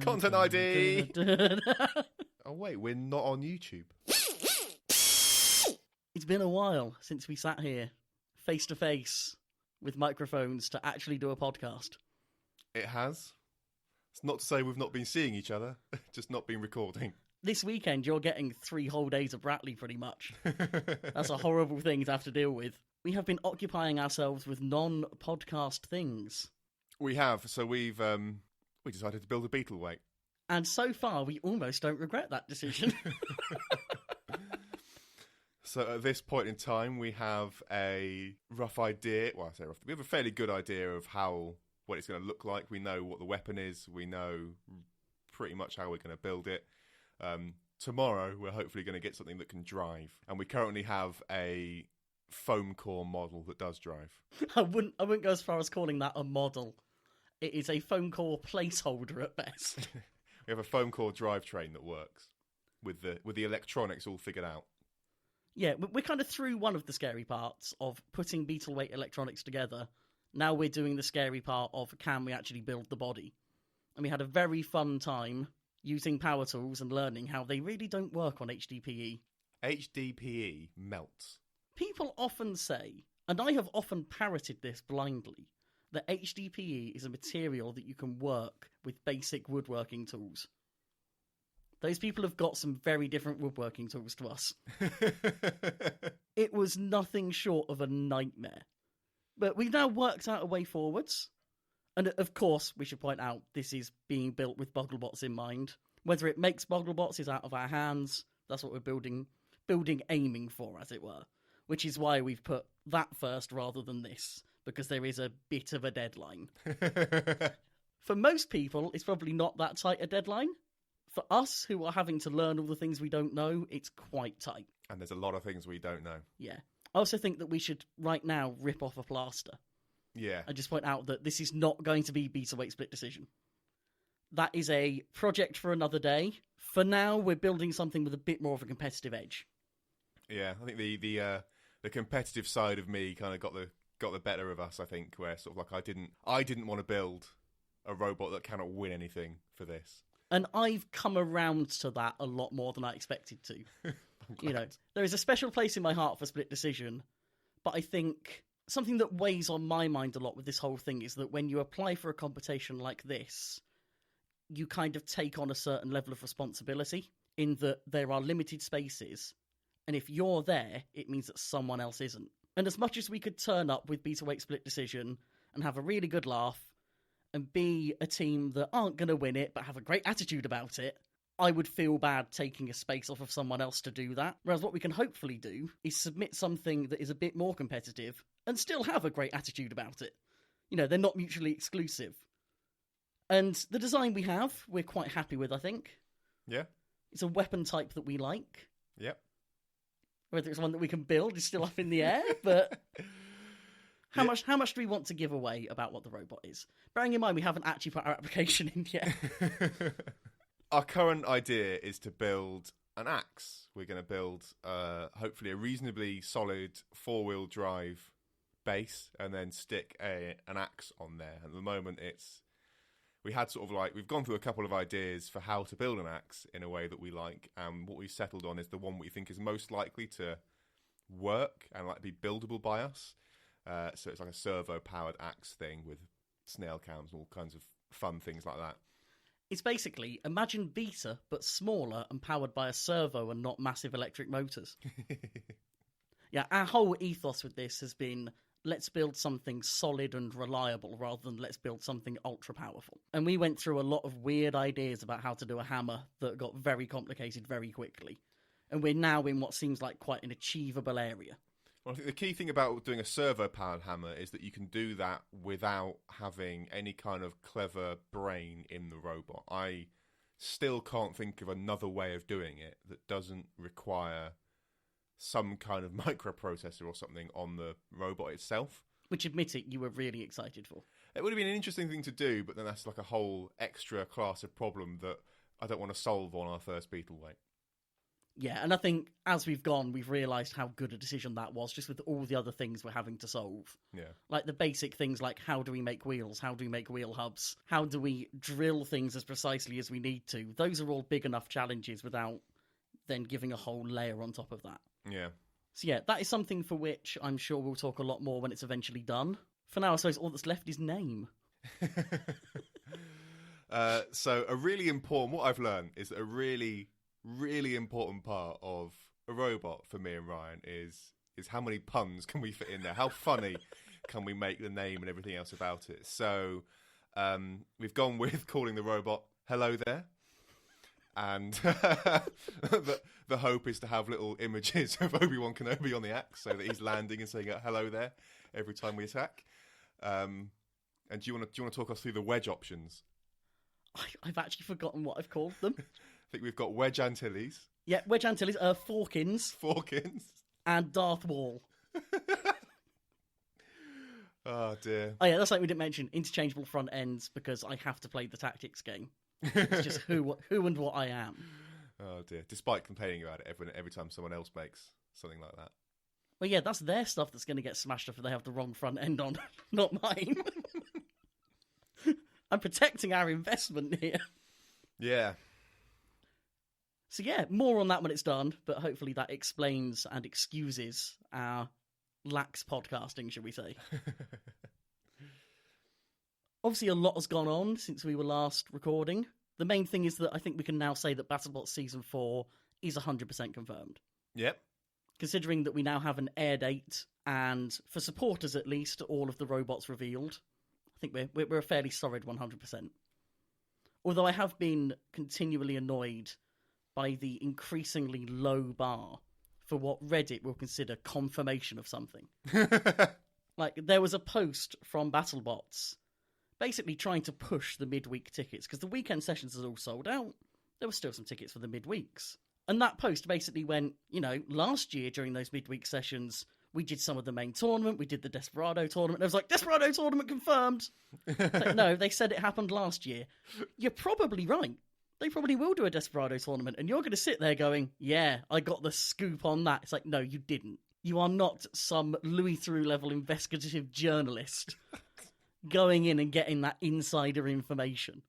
Content ID! Oh wait, we're not on YouTube. It's been a while since we sat here, face to face, with microphones to actually do a podcast. It has. It's not to say we've not been seeing each other, just not been recording. This weekend, you're getting 3 whole days of Bratley, pretty much. That's a horrible thing to have to deal with. We have been occupying ourselves with non-podcast things. We have. So we decided to build a beetle weight. And so far, we almost don't regret that decision. So at this point in time, we have a rough idea. Well, I say rough. We have a fairly good idea of what it's going to look like. We know what the weapon is. We know pretty much how we're going to build it. Tomorrow, we're hopefully going to get something that can drive. And we currently have a foam core model that does drive. I wouldn't go as far as calling that a model. It is a foam core placeholder at best. We have a foam core drivetrain that works with the electronics all figured out. Yeah, we're kind of through one of the scary parts of putting beetle weight electronics together. Now we're doing the scary part of can we actually build the body? And we had a very fun time using power tools and learning how they really don't work on HDPE. HDPE melts. People often say, and I have often parroted this blindly, that HDPE is a material that you can work with basic woodworking tools. Those people have got some very different woodworking tools to us. It was nothing short of a nightmare. But we've now worked out a way forwards. And of course, we should point out, this is being built with Bogglebots in mind. Whether it makes Bogglebots is out of our hands. That's what we're building aiming for, as it were. Which is why we've put that first rather than this. Because there is a bit of a deadline. For most people, it's probably not that tight a deadline. For us, who are having to learn all the things we don't know, it's quite tight. And there's a lot of things we don't know. Yeah. I also think that we should, right now, rip off a plaster. Yeah. And just point out that this is not going to be beetle weight split decision. That is a project for another day. For now, we're building something with a bit more of a competitive edge. Yeah, I think the competitive side of me kind of got the better of us, I think, where sort of like I didn't want to build a robot that cannot win anything for this. And I've come around to that a lot more than I expected to. You know, there is a special place in my heart for split decision, but I think something that weighs on my mind a lot with this whole thing is that when you apply for a competition like this, you kind of take on a certain level of responsibility in that there are limited spaces, and if you're there, it means that someone else isn't. And as much as we could turn up with beetle weight split decision and have a really good laugh, and be a team that aren't going to win it but have a great attitude about it, I would feel bad taking a space off of someone else to do that. Whereas what we can hopefully do is submit something that is a bit more competitive and still have a great attitude about it. You know, they're not mutually exclusive. And the design we have, we're quite happy with, I think. Yeah. It's a weapon type that we like. Yep. Whether it's one that we can build is still up in the air, but... How much do we want to give away about what the robot is? Bearing in mind we haven't actually put our application in yet. Our current idea is to build an axe. We're going to build hopefully a reasonably solid 4-wheel drive base and then stick an axe on there. At the moment we've gone through a couple of ideas for how to build an axe in a way that we like, and what we've settled on is the one we think is most likely to work and like be buildable by us. So it's like a servo-powered axe thing with snail cams and all kinds of fun things like that. It's basically, imagine Beta, but smaller and powered by a servo and not massive electric motors. Yeah, our whole ethos with this has been, let's build something solid and reliable rather than let's build something ultra-powerful. And we went through a lot of weird ideas about how to do a hammer that got very complicated very quickly. And we're now in what seems like quite an achievable area. Well, I think the key thing about doing a servo-powered hammer is that you can do that without having any kind of clever brain in the robot. I still can't think of another way of doing it that doesn't require some kind of microprocessor or something on the robot itself. Which, admit it, you were really excited for. It would have been an interesting thing to do, but then that's like a whole extra class of problem that I don't want to solve on our first beetle weight. Yeah, and I think as we've gone, we've realised how good a decision that was, just with all the other things we're having to solve. Yeah. Like the basic things like how do we make wheels? How do we make wheel hubs? How do we drill things as precisely as we need to? Those are all big enough challenges without then giving a whole layer on top of that. Yeah. So yeah, that is something for which I'm sure we'll talk a lot more when it's eventually done. For now, I suppose all that's left is name. So a really important, what I've learned is that a really, really important part of a robot for me and Ryan is how many puns can we fit in there? How funny can we make the name and everything else about it? So we've gone with calling the robot Hello There. And the hope is to have little images of Obi-Wan Kenobi on the axe so that he's landing and saying hello there every time we attack. And do you want to talk us through the Wedge options? I've actually forgotten what I've called them. I think we've got Wedge Antilles. Yeah, Wedge Antilles, Forkins. Forkins. And Darth Wall. Oh, dear. Oh, yeah, that's like we didn't mention. Interchangeable front ends, because I have to play the tactics game. It's just who and what I am. Oh, dear. Despite complaining about it every time someone else makes something like that. Well, yeah, that's their stuff that's going to get smashed if they have the wrong front end on, not mine. I'm protecting our investment here. Yeah. So yeah, more on that when it's done, but hopefully that explains and excuses our lax podcasting, shall we say. Obviously, a lot has gone on since we were last recording. The main thing is that I think we can now say that BattleBots Season 4 is 100% confirmed. Yep. Considering that we now have an air date, and for supporters at least, all of the robots revealed, I think we're a fairly solid 100%. Although I have been continually annoyed by the increasingly low bar for what Reddit will consider confirmation of something. Like, there was a post from BattleBots basically trying to push the midweek tickets, because the weekend sessions are all sold out. There were still some tickets for the midweeks. And that post basically went, last year during those midweek sessions, we did some of the main tournament, we did the Desperado tournament. I was like, Desperado tournament confirmed! Like, no, they said it happened last year. You're probably right. They probably will do a Desperado tournament, and you're going to sit there going, yeah, I got the scoop on that. It's like, no, you didn't. You are not some Louis Theroux level investigative journalist going in and getting that insider information.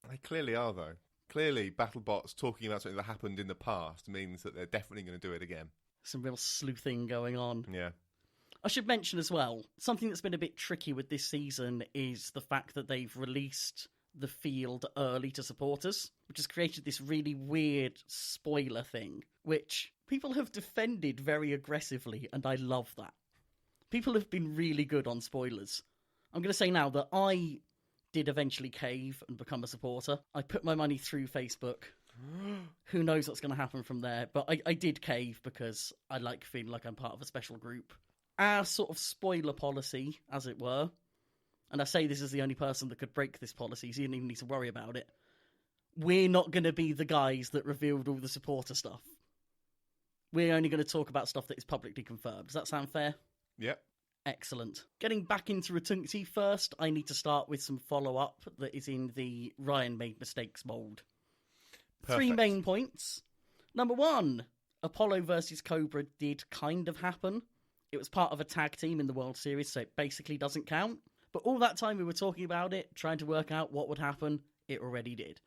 They clearly are, though. Clearly, BattleBots talking about something that happened in the past means that they're definitely going to do it again. Some real sleuthing going on. Yeah. I should mention as well, something that's been a bit tricky with this season is the fact that they've released the field early to supporters, which has created this really weird spoiler thing, which people have defended very aggressively, and I love that. People have been really good on spoilers. I'm going to say now that I did eventually cave and become a supporter. I put my money through Facebook. Who knows what's going to happen from there, but I did cave because I like feeling like I'm part of a special group. Our sort of spoiler policy, as it were, and I say this as the only person that could break this policy, so you don't even need to worry about it. We're not going to be the guys that revealed all the supporter stuff. We're only going to talk about stuff that is publicly confirmed. Does that sound fair? Yep. Excellent. Getting back into Retunci first, I need to start with some follow-up that is in the Ryan made mistakes mould. Perfect. 3 main points. Number 1, Apollo versus Cobra did kind of happen. It was part of a tag team in the World Series, so it basically doesn't count. But all that time we were talking about it, trying to work out what would happen, it already did.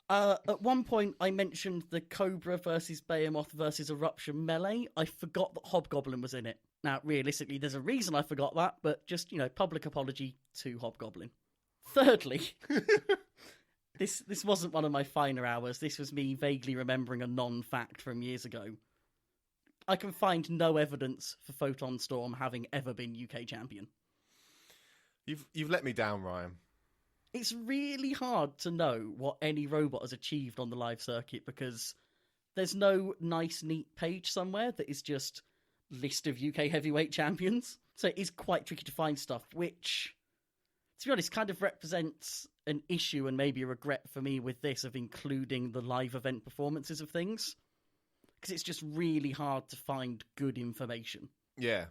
At one point, I mentioned the Cobra versus Behemoth versus Eruption melee. I forgot that Hobgoblin was in it. Now, realistically, there's a reason I forgot that, but just, public apology to Hobgoblin. Thirdly, this wasn't one of my finer hours. This was me vaguely remembering a non-fact from years ago. I can find no evidence for Photon Storm having ever been UK champion. You've let me down, Ryan. It's really hard to know what any robot has achieved on the live circuit because there's no nice, neat page somewhere that is just list of UK heavyweight champions. So it is quite tricky to find stuff, which, to be honest, kind of represents an issue and maybe a regret for me with this of including the live event performances of things. Because it's just really hard to find good information. Yeah.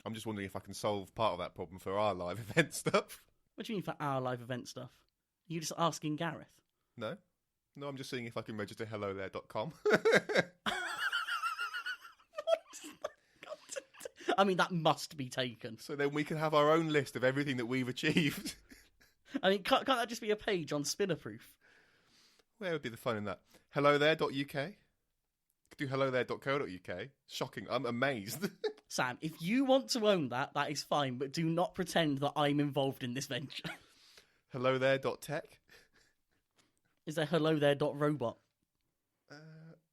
I'm just wondering if I can solve part of that problem for our live event stuff. What do you mean for our live event stuff? Are you just asking Gareth? No. No, I'm just seeing if I can register hellothere.com. I mean, that must be taken. So then we can have our own list of everything that we've achieved. I mean, can't that just be a page on Spinnerproof? Where would be the fun in that? Hellothere.uk? Do hellothere.co.uk? Shocking. I'm amazed. Sam, if you want to own that, that is fine, but do not pretend that I'm involved in this venture. Hellothere.tech? Is there hellothere.robot?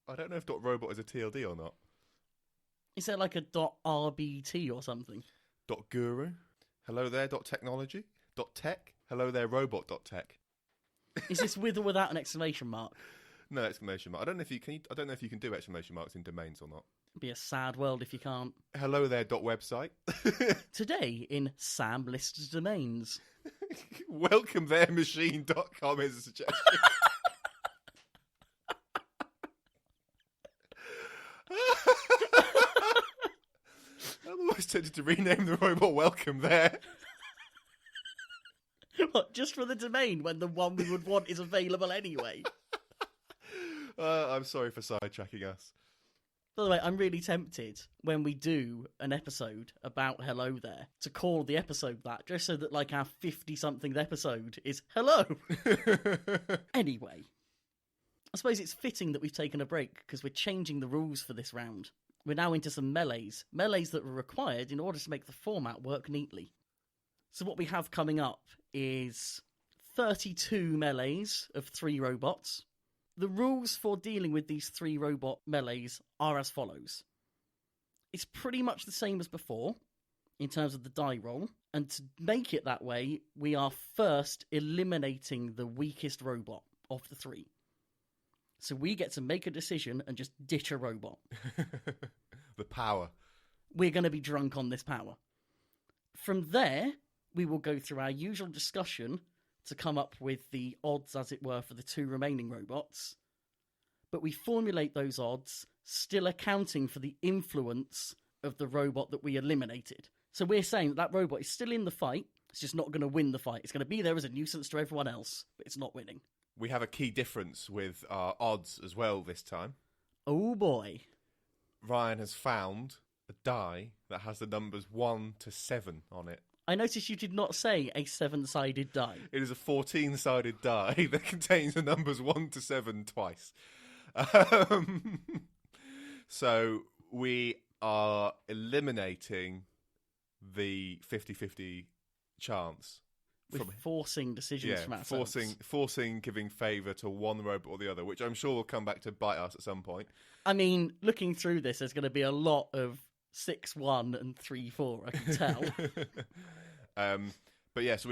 I don't know if .robot is a TLD or not. Is there like a .rbt or something? .guru? Hellothere.technology? .tech? Hellothererobot.tech? Is this with or without an exclamation mark? No exclamation mark. I don't know if you can do exclamation marks in domains or not. It'd be a sad world if you can't. Hellothere.website? Today in Sam Lists Domains. Welcometheremachine.com is a suggestion. I'm always tempted to rename the robot Welcome There. What, just for the domain when the one we would want is available anyway? I'm sorry for sidetracking us. By the way, I'm really tempted when we do an episode about Hello There to call the episode that, just so that like our 50-something episode is Hello. Anyway, I suppose it's fitting that we've taken a break because we're changing the rules for this round. We're now into some melees that were required in order to make the format work neatly. So what we have coming up is 32 melees of 3 robots. The rules for dealing with these 3 robot melees are as follows. It's pretty much the same as before in terms of the die roll, and to make it that way, we are first eliminating the weakest robot of the 3. So we get to make a decision and just ditch a robot. The power. We're going to be drunk on this power. From there, we will go through our usual discussion to come up with the odds, as it were, for the 2 remaining robots. But we formulate those odds, still accounting for the influence of the robot that we eliminated. So we're saying that robot is still in the fight, it's just not going to win the fight. It's going to be there as a nuisance to everyone else, but it's not winning. We have a key difference with our odds as well this time. Oh boy. Ryan has found a die that has the numbers 1 to 7 on it. I noticed you did not say a 7-sided die. It is a 14-sided die that contains the numbers 1 to 7 twice. So we are eliminating the 50-50 chance. We're forcing decisions from ourselves. Forcing giving favour to one robot or the other, which I'm sure will come back to bite us at some point. I mean, looking through this, there's going to be a lot of 6-1 and 3-4, I can tell. But yeah, so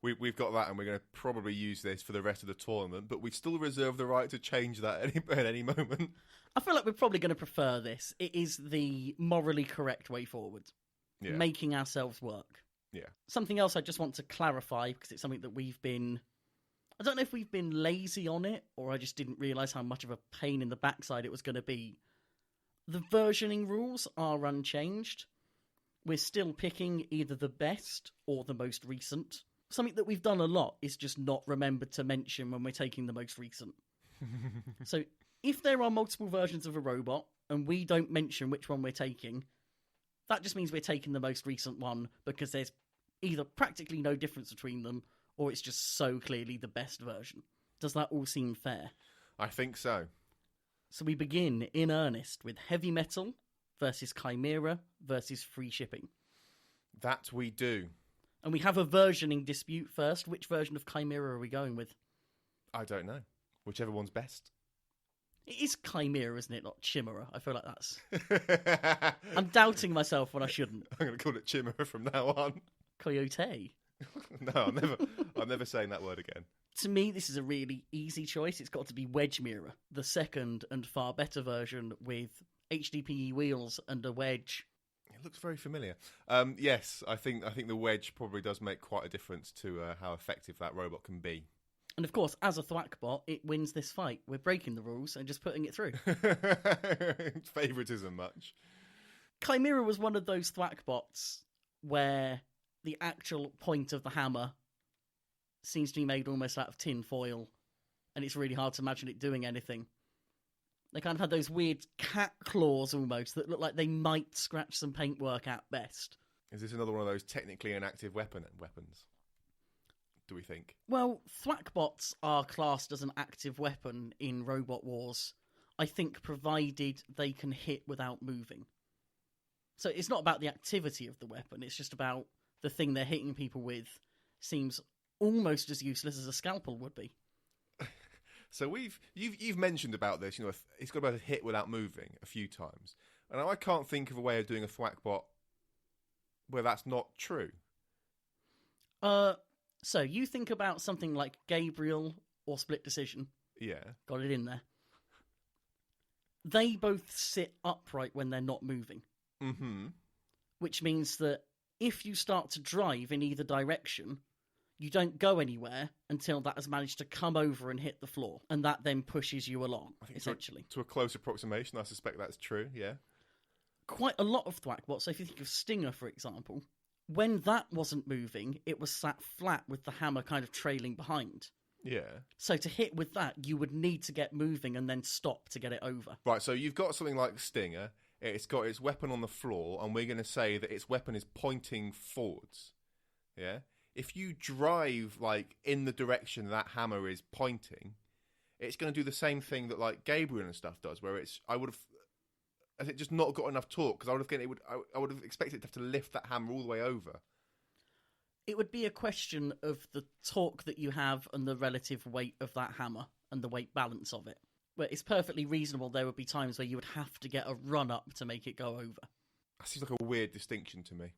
we've got that, and we're going to probably use this for the rest of the tournament. But we still reserve the right to change that at any moment. I feel like we're probably going to prefer this. It is the morally correct way forward. Yeah. Making ourselves work. Yeah. Something else I just want to clarify, because it's something that we've been... I don't know if we've been lazy on it, or I just didn't realise how much of a pain in the backside it was going to be. The versioning rules are unchanged. We're still picking either the best or the most recent. Something that we've done a lot is just not remember to mention when we're taking the most recent. So if there are multiple versions of a robot and we don't mention which one we're taking, that just means we're taking the most recent one because there's either practically no difference between them or it's just so clearly the best version. Does that all seem fair? I think so. So we begin in earnest with Heavy Metal versus Chimera versus Free Shipping. That we do. And we have a versioning dispute first. Which version of Chimera are we going with? I don't know. Whichever one's best. It is Chimera, isn't it? Not Chimera. I feel like that's... I'm doubting myself when I shouldn't. I'm going to call it Chimera from now on. Coyote. No, I'm never saying that word again. To me, this is a really easy choice. It's got to be Wedge Mirror, the second and far better version with HDPE wheels and a wedge. It looks very familiar. Yes, I think the wedge probably does make quite a difference to how effective that robot can be. And of course, as a Thwackbot, it wins this fight. We're breaking the rules and just putting it through. Favoritism much. Chimera was one of those Thwackbots where the actual point of the hammer seems to be made almost out of tin foil, and it's really hard to imagine it doing anything. They kind of had those weird cat claws almost that look like they might scratch some paintwork at best. Is this another one of those technically inactive weapons? Do we think? Well, thwackbots are classed as an active weapon in Robot Wars, I think, provided they can hit without moving. So it's not about the activity of the weapon, it's just about the thing they're hitting people with seems almost as useless as a scalpel would be. So you've mentioned about this, it's got about a hit without moving a few times. And I can't think of a way of doing a thwackbot where that's not true. So you think about something like Gabriel or Split Decision. Yeah. Got it in there. They both sit upright when they're not moving. Mm-hmm. Which means that if you start to drive in either direction, you don't go anywhere until that has managed to come over and hit the floor. And that then pushes you along, essentially. To a close approximation, I suspect that's true, yeah. Quite a lot of thwackbots, so if you think of Stinger, for example, when that wasn't moving, it was sat flat with the hammer kind of trailing behind. Yeah. So to hit with that, you would need to get moving and then stop to get it over. Right, so you've got something like Stinger. It's got its weapon on the floor, and we're going to say that its weapon is pointing forwards. Yeah? If you drive, in the direction that hammer is pointing, it's going to do the same thing that, Gabriel and stuff does, where I would have just not got enough torque, because I would have expected it to have to lift that hammer all the way over. It would be a question of the torque that you have and the relative weight of that hammer and the weight balance of it. But it's perfectly reasonable there would be times where you would have to get a run-up to make it go over. That seems like a weird distinction to me.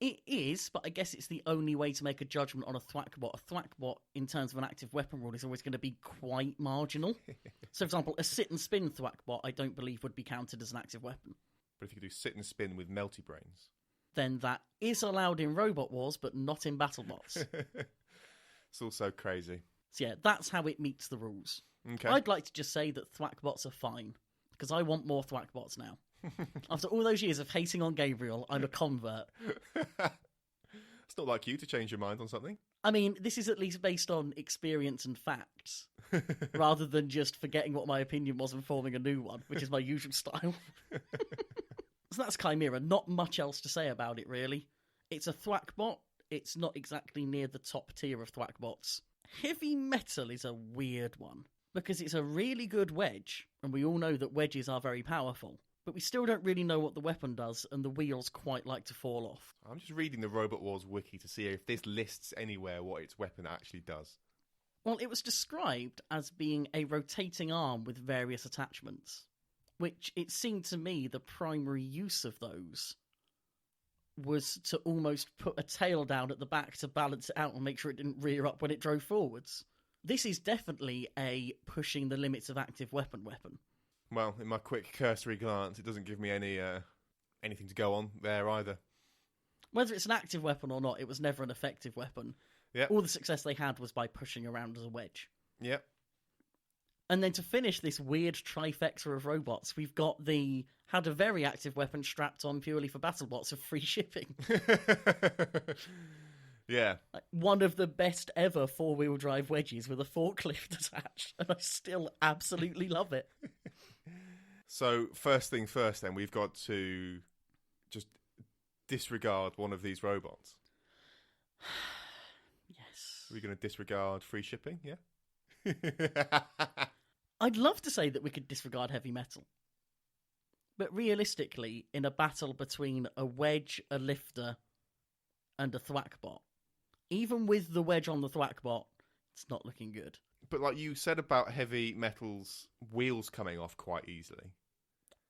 It is, but I guess it's the only way to make a judgment on a thwackbot. A thwackbot, in terms of an active weapon rule, is always going to be quite marginal. So, for example, a sit-and-spin thwackbot, I don't believe would be counted as an active weapon. But if you could do sit and spin with melty brains... then that is allowed in Robot Wars, but not in BattleBots. It's all so crazy. So yeah, that's how it meets the rules. Okay. I'd like to just say that thwackbots are fine, because I want more thwackbots now. After all those years of hating on Gabriel, I'm a convert. It's not like you to change your mind on something. I mean, this is at least based on experience and facts, rather than just forgetting what my opinion was and forming a new one, which is my usual style. So that's Chimera. Not much else to say about it, really. It's a thwackbot. It's not exactly near the top tier of thwackbots. Heavy Metal is a weird one, because it's a really good wedge, and we all know that wedges are very powerful, but we still don't really know what the weapon does, and the wheels quite like to fall off. I'm just reading the Robot Wars wiki to see if this lists anywhere what its weapon actually does. Well, it was described as being a rotating arm with various attachments, which it seemed to me the primary use of those was to almost put a tail down at the back to balance it out and make sure it didn't rear up when it drove forwards. This is definitely a pushing the limits of active weapon. Well, in my quick cursory glance, it doesn't give me anything to go on there either. Whether it's an active weapon or not, it was never an effective weapon. Yep. All the success they had was by pushing around as a wedge. Yep. And then to finish this weird trifecta of robots, we've got had a very active weapon strapped on purely for BattleBots of free shipping. Yeah. One of the best ever four-wheel drive wedges with a forklift attached, and I still absolutely love it. So, first thing first then, we've got to just disregard one of these robots. Yes. Are we going to disregard free shipping? Yeah? I'd love to say that we could disregard Heavy Metal. But realistically, in a battle between a wedge, a lifter, and a thwackbot, even with the wedge on the thwackbot, it's not looking good. But like you said about Heavy Metal's wheels coming off quite easily.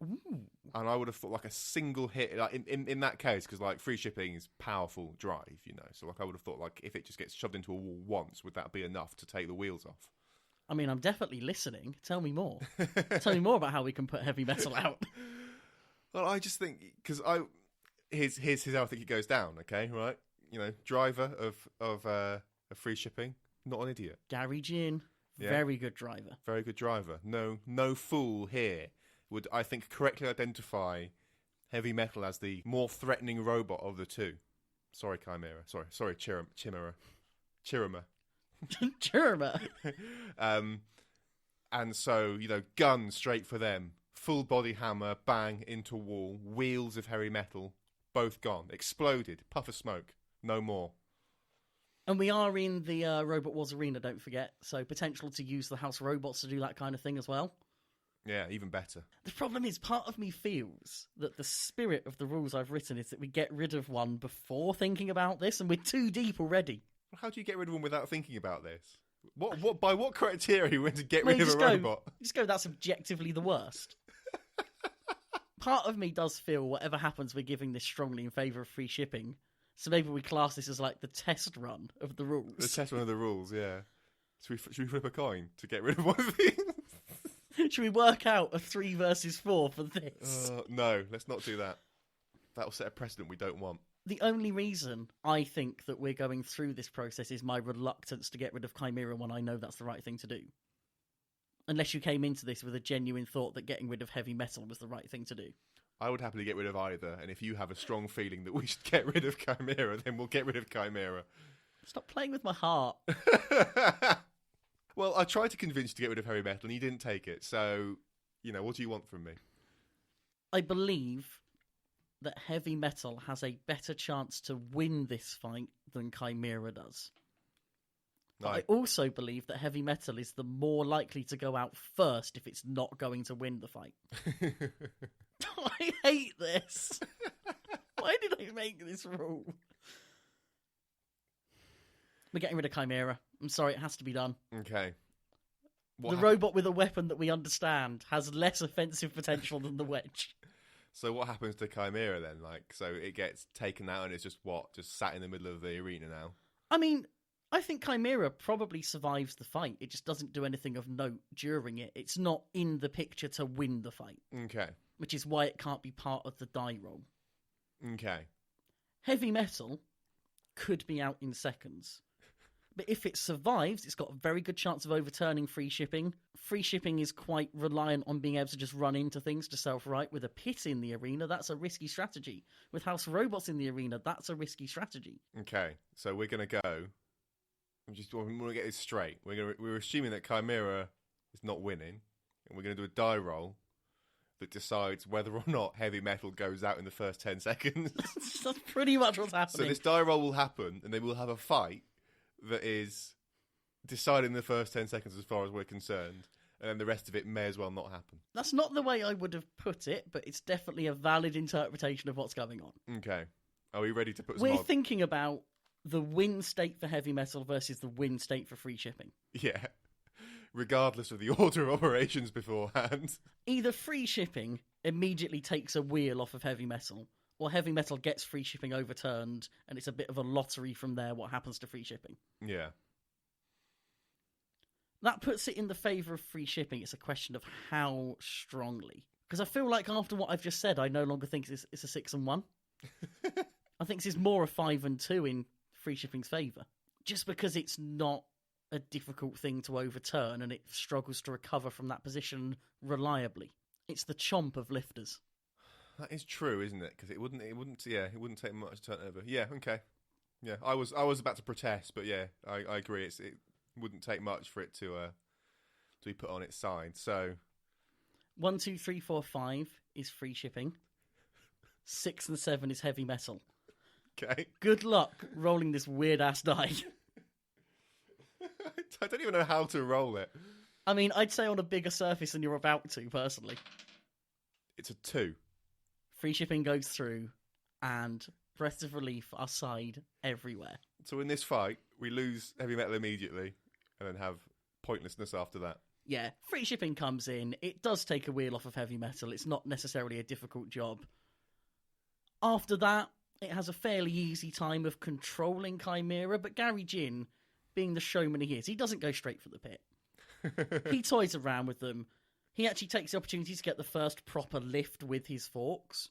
Ooh. And I would have thought like a single hit, like in that case, because like free shipping is powerful drive, So like I would have thought like if it just gets shoved into a wall once, would that be enough to take the wheels off? I mean, I'm definitely listening. Tell me more. Tell me more about how we can put Heavy Metal out. Well, I just think because here's how I think it goes down. Okay, right? Driver of free shipping, not an idiot. Gary Gin, Yeah. very good driver. Very good driver. No fool here would, I think, correctly identify Heavy Metal as the more threatening robot of the two. Sorry, Chimera. Sorry, Chimera. Chirma. And so, gun straight for them. Full body hammer, bang, into wall. Wheels of heavy metal, both gone. Exploded. Puff of smoke. No more. And we are in the Robot Wars arena, don't forget. So potential to use the house robots to do that kind of thing as well. Yeah, even better. The problem is, part of me feels that the spirit of the rules I've written is that we get rid of one before thinking about this, and we're too deep already. How do you get rid of one without thinking about this? By what criteria are you going to get rid of a robot? Just go, that's objectively the worst. Part of me does feel whatever happens, we're giving this strongly in favour of free shipping. So maybe we class this as like the test run of the rules. The test run of the rules, yeah. Should we flip a coin to get rid of one of these? Should we work out a 3 versus 4 for this? No, let's not do that. That will set a precedent we don't want. The only reason I think that we're going through this process is my reluctance to get rid of Chimera when I know that's the right thing to do. Unless you came into this with a genuine thought that getting rid of heavy metal was the right thing to do. I would happily get rid of either, and if you have a strong feeling that we should get rid of Chimera, then we'll get rid of Chimera. Stop playing with my heart. Well, I tried to convince you to get rid of heavy metal, and you didn't take it, so, what do you want from me? I believe that heavy metal has a better chance to win this fight than Chimera does. But I also believe that heavy metal is the more likely to go out first if it's not going to win the fight. I hate this. Why did I make this rule? We're getting rid of Chimera. I'm sorry, it has to be done. Okay. The robot with a weapon that we understand has less offensive potential than the Wedge. So what happens to Chimera then? So it gets taken out and it's just sat in the middle of the arena now? I mean, I think Chimera probably survives the fight. It just doesn't do anything of note during it. It's not in the picture to win the fight. Okay. Which is why it can't be part of the die roll. Okay. Heavy metal could be out in seconds. But if it survives, it's got a very good chance of overturning free shipping. Free shipping is quite reliant on being able to just run into things to self-right. With a pit in the arena, that's a risky strategy. With house robots in the arena, that's a risky strategy. Okay, so we're going to go... I want to get this straight. We're assuming that Chimera is not winning, and we're going to do a die roll that decides whether or not heavy metal goes out in the first 10 seconds. That's pretty much what's happening. So this die roll will happen, and then we'll have a fight that is decided in the first 10 seconds as far as we're concerned, and then the rest of it may as well not happen. That's not the way I would have put it, but it's definitely a valid interpretation of what's going on. Okay. Are we ready to put some We're thinking about the win state for heavy metal versus the win state for free shipping. Yeah. Regardless of the order of operations beforehand. Either free shipping immediately takes a wheel off of heavy metal, or heavy metal gets free shipping overturned, and it's a bit of a lottery from there what happens to free shipping. Yeah. That puts it in the favour of free shipping. It's a question of how strongly. Because I feel like after what I've just said, I no longer think it's a 6-1. I think this is more a 5-2 in free shipping's favour. Just because it's not a difficult thing to overturn and it struggles to recover from that position reliably. It's the chomp of lifters. That is true, isn't it? Because it wouldn't take much to turn over. Yeah, okay. Yeah, I was about to protest, but yeah, I agree. It wouldn't take much for it to be put on its side. So 1, 2, 3, 4, 5 is free shipping. 6 and 7 is heavy metal. Okay. Good luck rolling this weird ass die. I don't even know how to roll it. I mean, I'd say on a bigger surface than you're about to, personally. It's a 2. Free shipping goes through, and breaths of relief are sighed everywhere. So in this fight, we lose heavy metal immediately, and then have pointlessness after that. Yeah, free shipping comes in. It does take a wheel off of heavy metal. It's not necessarily a difficult job. After that, it has a fairly easy time of controlling Chimera, but Gary Jin, being the showman he is, he doesn't go straight for the pit. He toys around with them. He actually takes the opportunity to get the first proper lift with his forks,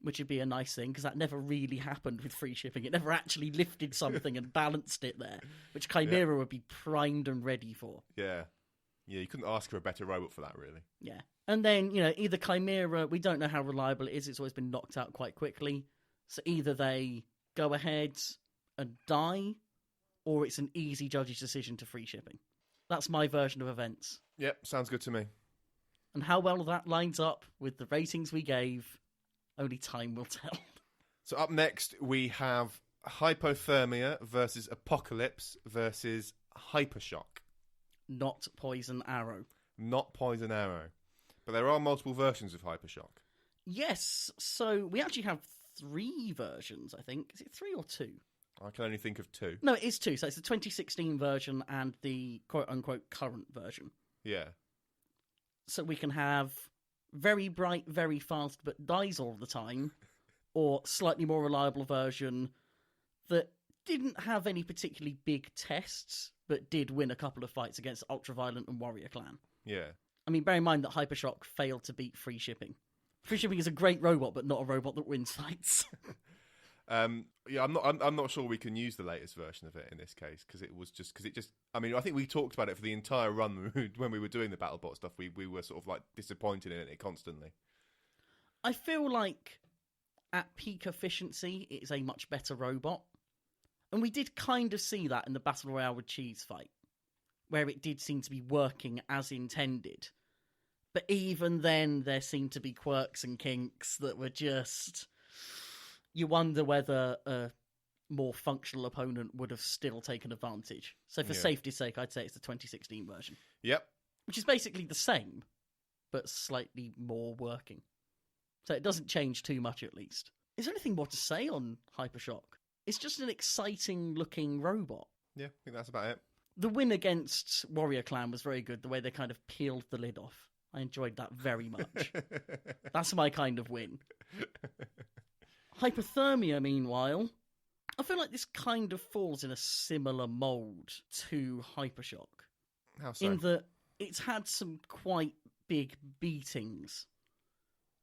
which would be a nice thing, because that never really happened with free shipping. It never actually lifted something and balanced it there, which Chimera would be primed and ready for. Yeah. Yeah, you couldn't ask for a better robot for that, really. Yeah. And then, either Chimera, we don't know how reliable it is. It's always been knocked out quite quickly. So either they go ahead and die, or it's an easy judge's decision to free shipping. That's my version of events. Yep, sounds good to me. And how well that lines up with the ratings we gave, only time will tell. So up next, we have Hypothermia versus Apocalypse versus Hypershock. Not Poison Arrow. Not Poison Arrow. But there are multiple versions of Hypershock. Yes, so we actually have 3 versions, I think. Is it 3 or 2? I can only think of 2. No, it is 2. So it's the 2016 version and the quote-unquote current version. Yeah. So we can have very bright, very fast, but dies all the time, or slightly more reliable version that didn't have any particularly big tests, but did win a couple of fights against Ultraviolent and Warrior Clan. Yeah. I mean, bear in mind that Hypershock failed to beat Free Shipping. Free Shipping is a great robot, but not a robot that wins fights. Yeah, I'm not sure we can use the latest version of it in this case because I mean, I think we talked about it for the entire run when we were doing the BattleBot stuff. We were sort of like disappointed in it constantly. I feel like at peak efficiency, it is a much better robot, and we did kind of see that in the Battle Royale with Cheese fight, where it did seem to be working as intended. But even then, there seemed to be quirks and kinks that were just... You wonder whether a more functional opponent would have still taken advantage. So for safety's sake, I'd say it's the 2016 version. Yep. Which is basically the same, but slightly more working. So it doesn't change too much, at least. Is there anything more to say on Hypershock? It's just an exciting-looking robot. Yeah, I think that's about it. The win against Warrior Clan was very good, the way they kind of peeled the lid off. I enjoyed that very much. That's my kind of win. Hypothermia, meanwhile, I feel like this kind of falls in a similar mould to Hypershock. How so? In that it's had some quite big beatings.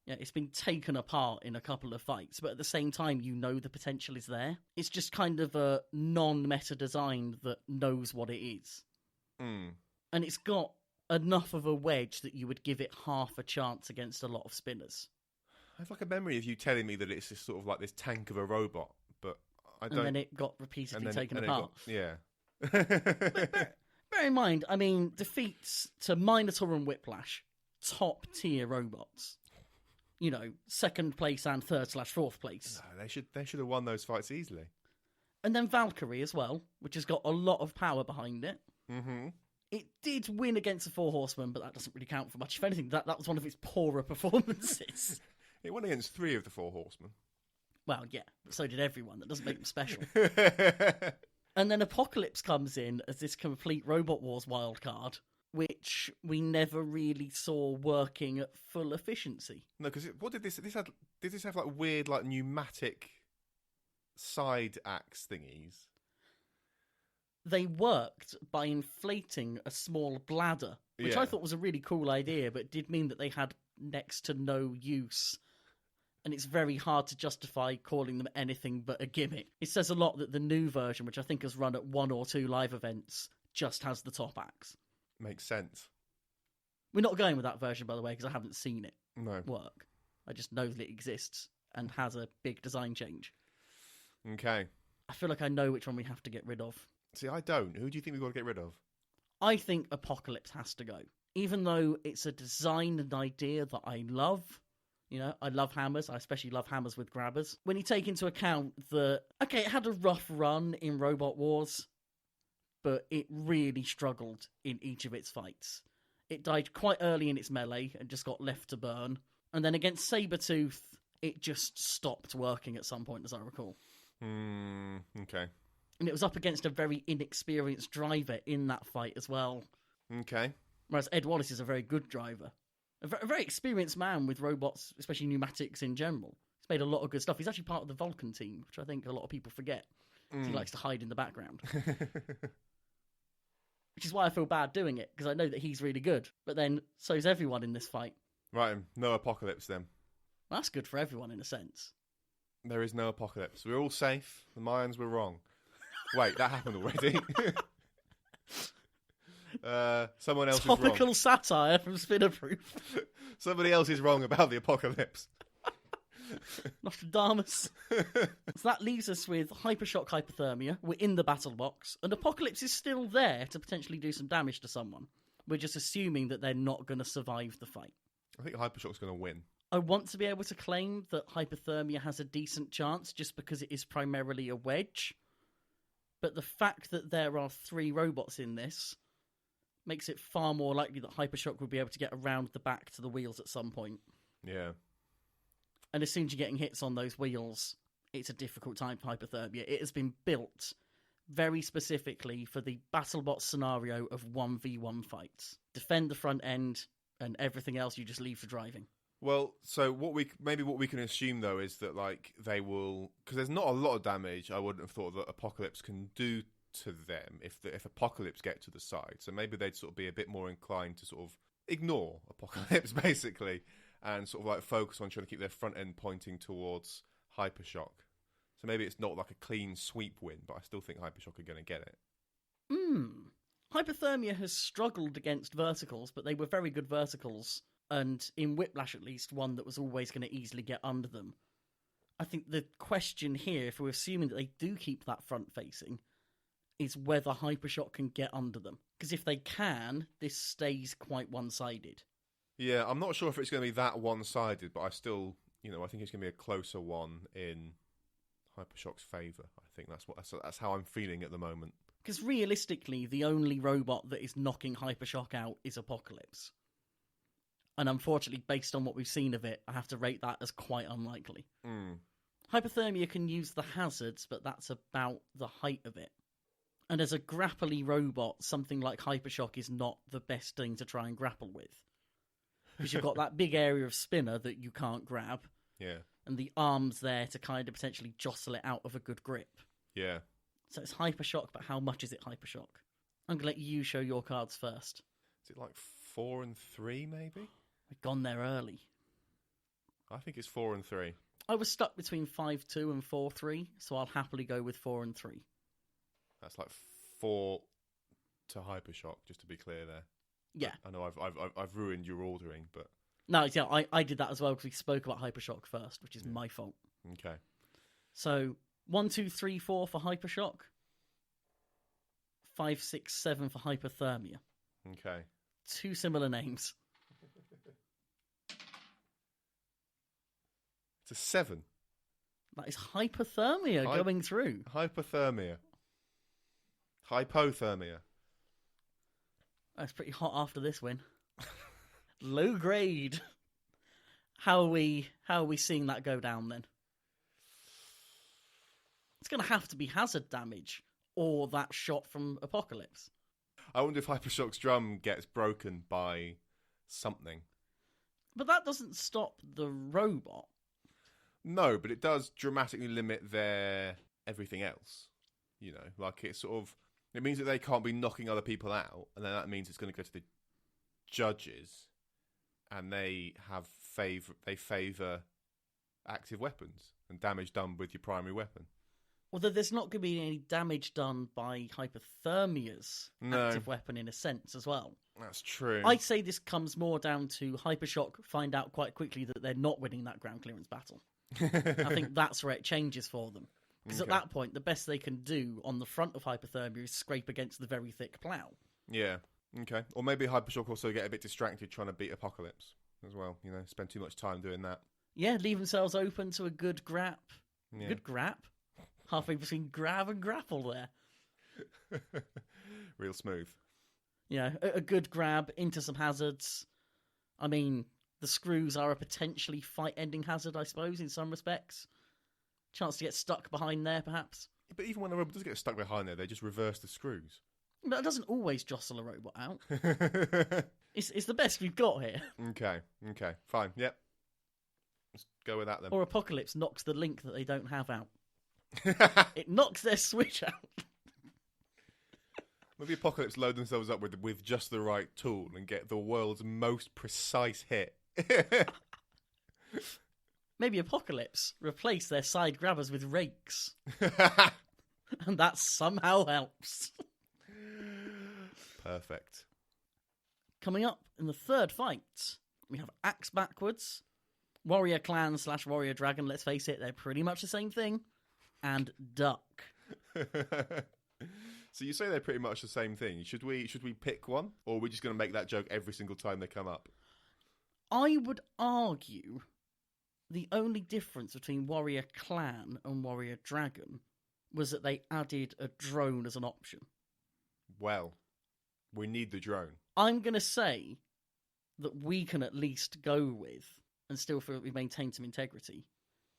Yeah, it's been taken apart in a couple of fights, but at the same time, you know the potential is there. It's just kind of a non-meta design that knows what it is. Mm. And it's got enough of a wedge that you would give it half a chance against a lot of spinners. I have like a memory of you telling me that it's just sort of like this tank of a robot, but I don't... And then it got repeatedly taken apart. Yeah. Bear in mind, I mean, defeats to Minotaur and Whiplash, top tier robots. You know, 2nd place and 3rd/4th place. No, they should have won those fights easily. And then Valkyrie as well, which has got a lot of power behind it. Mm-hmm. It did win against the 4 Horsemen, but that doesn't really count for much. If anything, that was one of its poorer performances. It won against 3 of the 4 Horsemen. Well, yeah, so did everyone. That doesn't make them special. And then Apocalypse comes in as this complete Robot Wars wildcard, which we never really saw working at full efficiency. No, because what did this have like weird like pneumatic side axe thingies? They worked by inflating a small bladder, which I thought was a really cool idea, but did mean that they had next to no use. And it's very hard to justify calling them anything but a gimmick. It says a lot that the new version, which I think has run at 1 or 2 live events, just has the top axe. Makes sense. We're not going with that version, by the way, because I haven't seen it work. I just know that it exists and has a big design change. Okay. I feel like I know which one we have to get rid of. See, I don't. Who do you think we've got to get rid of? I think Apocalypse has to go. Even though it's a design and idea that I love. You know, I love hammers. I especially love hammers with grabbers. When you take into account that, okay, it had a rough run in Robot Wars, but it really struggled in each of its fights. It died quite early in its melee and just got left to burn. And then against Sabretooth, it just stopped working at some point, as I recall. Okay. And it was up against a very inexperienced driver in that fight as well. Okay. Whereas Ed Wallace is a very good driver. A very experienced man with robots, especially pneumatics in general. He's made a lot of good stuff. He's actually part of the Vulcan team, which I think a lot of people forget. He likes to hide in the background. Which is why I feel bad doing it, because I know that he's really good. But then, so's everyone in this fight. Right, no Apocalypse then. Well, that's good for everyone in a sense. There is no Apocalypse. We're all safe. The Mayans were wrong. Wait, that happened already. Someone else is wrong. Topical satire from Spinnerproof. Somebody else is wrong about the Apocalypse. Nostradamus. So that leaves us with Hypershock Hypothermia. We're in the battle box, and Apocalypse is still there to potentially do some damage to someone. We're just assuming that they're not going to survive the fight. I think Hypershock's going to win. I want to be able to claim that Hypothermia has a decent chance just because it is primarily a wedge. But the fact that there are 3 robots in this makes it far more likely that Hypershock will be able to get around the back to the wheels at some point. Yeah. And as soon as you're getting hits on those wheels, it's a difficult time for Hypothermia. It has been built very specifically for the BattleBot scenario of 1v1 fights. Defend the front end, and everything else you just leave for driving. Well, so what we can assume though is that like they will, because there's not a lot of damage. I wouldn't have thought that Apocalypse can do to them if Apocalypse get to the side. So maybe they'd sort of be a bit more inclined to sort of ignore Apocalypse basically, and sort of like focus on trying to keep their front end pointing towards Hypershock. So maybe it's not like a clean sweep win, but I still think Hypershock are going to get it. Hypothermia has struggled against verticals, but they were very good verticals. And in Whiplash, at least, one that was always going to easily get under them. I think the question here, if we're assuming that they do keep that front facing, is whether Hypershock can get under them. Because if they can, this stays quite one-sided. Yeah, I'm not sure if it's going to be that one-sided, but I still, I think it's going to be a closer one in Hypershock's favour. I think that's how I'm feeling at the moment. Because realistically, the only robot that is knocking Hypershock out is Apocalypse. And unfortunately, based on what we've seen of it, I have to rate that as quite unlikely. Hypothermia can use the hazards, but that's about the height of it. And as a grapply robot, something like Hypershock is not the best thing to try and grapple with. Because you've got that big area of spinner that you can't grab. Yeah. And the arms there to kind of potentially jostle it out of a good grip. Yeah. So it's Hypershock, but how much is it Hypershock? I'm going to let you show your cards first. Is it like 4 and 3, maybe? We've gone there early. I think it's 4 and 3. I was stuck between 5-2 and 4-3, so I'll happily go with 4 and 3. That's like 4 to Hypershock, just to be clear there. Yeah. I know I've ruined your ordering, but... No, yeah, I did that as well because we spoke about Hypershock first, which is my fault. Okay. So 1, 2, 3, 4 for Hypershock. 5, 6, 7 for Hypothermia. Okay. 2 similar names. It's a 7. That is Hypothermia going through. Hypothermia. Hypothermia. That's pretty hot after this win. Low grade. How are we seeing that go down then? It's going to have to be hazard damage or that shot from Apocalypse. I wonder if Hypershock's drum gets broken by something. But that doesn't stop the robot. No, but it does dramatically limit their everything else. Like it means that they can't be knocking other people out, and then that means it's going to go to the judges, and they favour active weapons and damage done with your primary weapon. Although there's not going to be any damage done by Hypothermia's active weapon in a sense as well. That's true. I'd say this comes more down to Hypershock find out quite quickly that they're not winning that ground clearance battle. I think that's where it changes for them. Because at that point, the best they can do on the front of Hypothermia is scrape against the very thick plough. Yeah, okay. Or maybe Hypershock also get a bit distracted trying to beat Apocalypse as well. Spend too much time doing that. Yeah, leave themselves open to a good grap. Yeah. Good grap? Halfway between grab and grapple there. Real smooth. Yeah, a good grab into some hazards. I mean, the screws are a potentially fight-ending hazard, I suppose, in some respects. Chance to get stuck behind there, perhaps. But even when a robot does get stuck behind there, they just reverse the screws. But it doesn't always jostle a robot out. It's the best we've got here. Okay, fine, yep. Let's go with that then. Or Apocalypse knocks the link that they don't have out. It knocks their switch out. Maybe Apocalypse load themselves up with just the right tool and get the world's most precise hit. Maybe Apocalypse replace their side grabbers with rakes. And that somehow helps. Perfect. Coming up in the third fight, we have Axe Backwards Warrior Clan / Warrior Dragon, let's face it, they're pretty much the same thing. And Duck. So you say they're pretty much the same thing. Should we pick one? Or are we just going to make that joke every single time they come up? I would argue the only difference between Warrior Clan and Warrior Dragon was that they added a drone as an option. Well, we need the drone. I'm going to say that we can at least go with, and still feel that we maintain some integrity,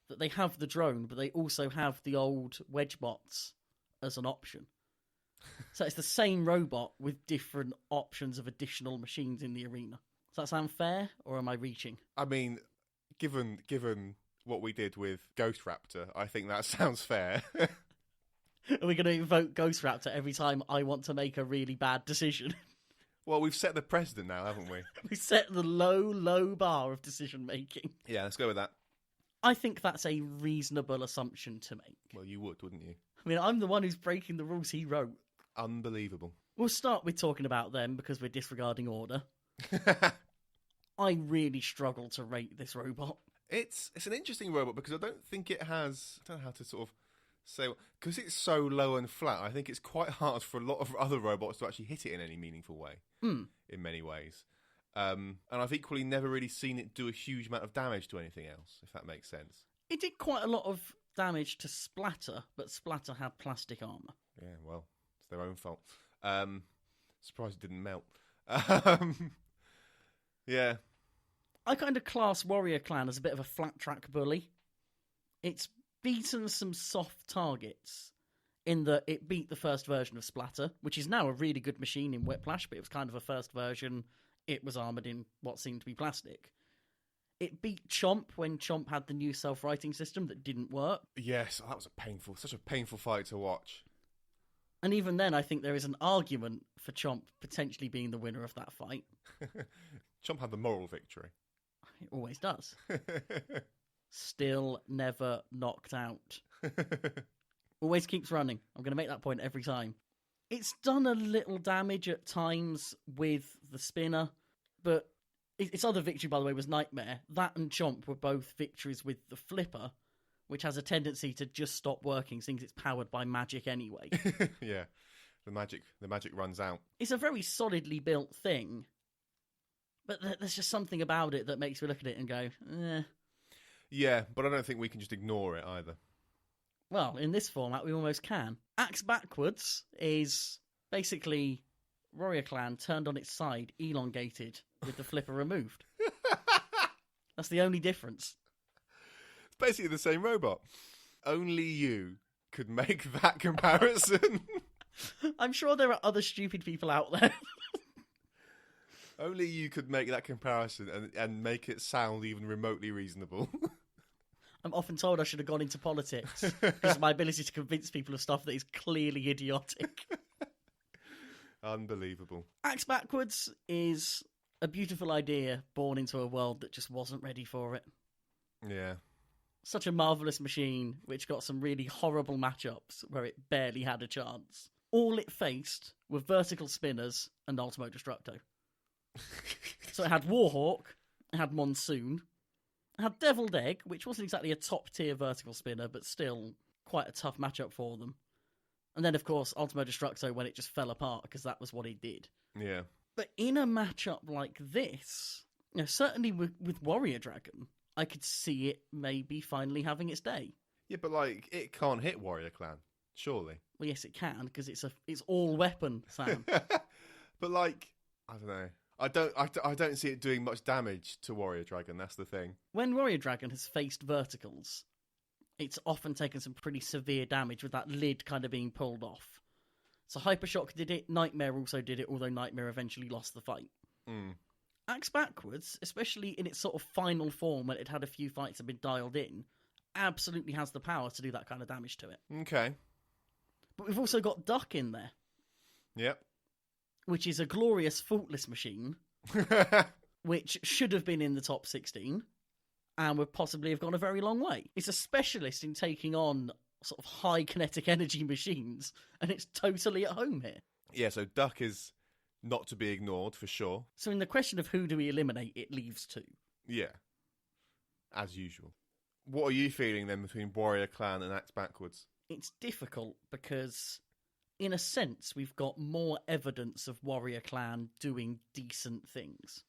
that they have the drone, but they also have the old Wedge bots as an option. So it's the same robot with different options of additional machines in the arena. Does that sound fair, or am I reaching? I mean, given what we did with Ghost Raptor, I think that sounds fair. Are we going to invoke Ghost Raptor every time I want to make a really bad decision? Well, we've set the precedent now, haven't we? We set the low bar of decision making. Yeah, let's go with that. I think that's a reasonable assumption to make. Well, you would, wouldn't you? I mean, I'm the one who's breaking the rules he wrote. Unbelievable. We'll start with talking about them because we're disregarding order. I really struggle to rate this robot. It's an interesting robot because I don't think it has... I don't know how to sort of say... Because it's so low and flat, I think it's quite hard for a lot of other robots to actually hit it in any meaningful way, in many ways. And I've equally never really seen it do a huge amount of damage to anything else, if that makes sense. It did quite a lot of damage to Splatter, but Splatter had plastic armour. Yeah, well, it's their own fault. Surprised it didn't melt. Yeah. I kind of class Warrior Clan as a bit of a flat track bully. It's beaten some soft targets in that it beat the first version of Splatter, which is now a really good machine in Whiplash, but it was kind of a first version. It was armoured in what seemed to be plastic. It beat Chomp when Chomp had the new self-writing system that didn't work. Yes, that was such a painful fight to watch. And even then, I think there is an argument for Chomp potentially being the winner of that fight. Chomp had the moral victory. It always does. Still never knocked out. Always keeps running. I'm going to make that point every time. It's done a little damage at times with the spinner, but its other victory, by the way, was Nightmare. That and Chomp were both victories with the flipper, which has a tendency to just stop working since it's powered by magic anyway. Yeah, the magic runs out. It's a very solidly built thing, but there's just something about it that makes me look at it and go, eh. Yeah, but I don't think we can just ignore it either. Well, in this format, we almost can. Axe Backwards is basically Warrior Clan turned on its side, elongated, with the flipper removed. That's the only difference. It's basically the same robot. Only you could make that comparison. I'm sure there are other stupid people out there. Only you could make that comparison and make it sound even remotely reasonable. I'm often told I should have gone into politics because of my ability to convince people of stuff that is clearly idiotic. Unbelievable. Axe Backwards is a beautiful idea born into a world that just wasn't ready for it. Yeah. Such a marvellous machine which got some really horrible matchups where it barely had a chance. All it faced were vertical spinners and Ultimo Destructo. So it had Warhawk, it had Monsoon, it had Deviled Egg, which wasn't exactly a top-tier vertical spinner, but still quite a tough matchup for them. And then, of course, Ultimo Destructo when it just fell apart, because that was what it did. Yeah. But in a matchup like this, you know, certainly with Warrior Dragon, I could see it maybe finally having its day. Yeah, but, like, it can't hit Warrior Clan, surely. Well, yes, it can, because it's all-weapon, Sam. But, like, I don't know. I don't see it doing much damage to Warrior Dragon, that's the thing. When Warrior Dragon has faced verticals, it's often taken some pretty severe damage with that lid kind of being pulled off. So Hypershock did it, Nightmare also did it, although Nightmare eventually lost the fight. Axe Backwards, especially in its sort of final form when it had a few fights that had been dialed in, absolutely has the power to do that kind of damage to it. Okay. But we've also got Duck in there. Yep. Which is a glorious faultless machine, which should have been in the top 16 and would possibly have gone a very long way. It's a specialist in taking on sort of high kinetic energy machines, and it's totally at home here. Yeah, so Duck is not to be ignored, for sure. So in the question of who do we eliminate, it leaves two. Yeah. as usual. What are you feeling then between Warrior Clan and Axe Backwards? It's difficult because, in a sense, we've got more evidence of Warrior Clan doing decent things.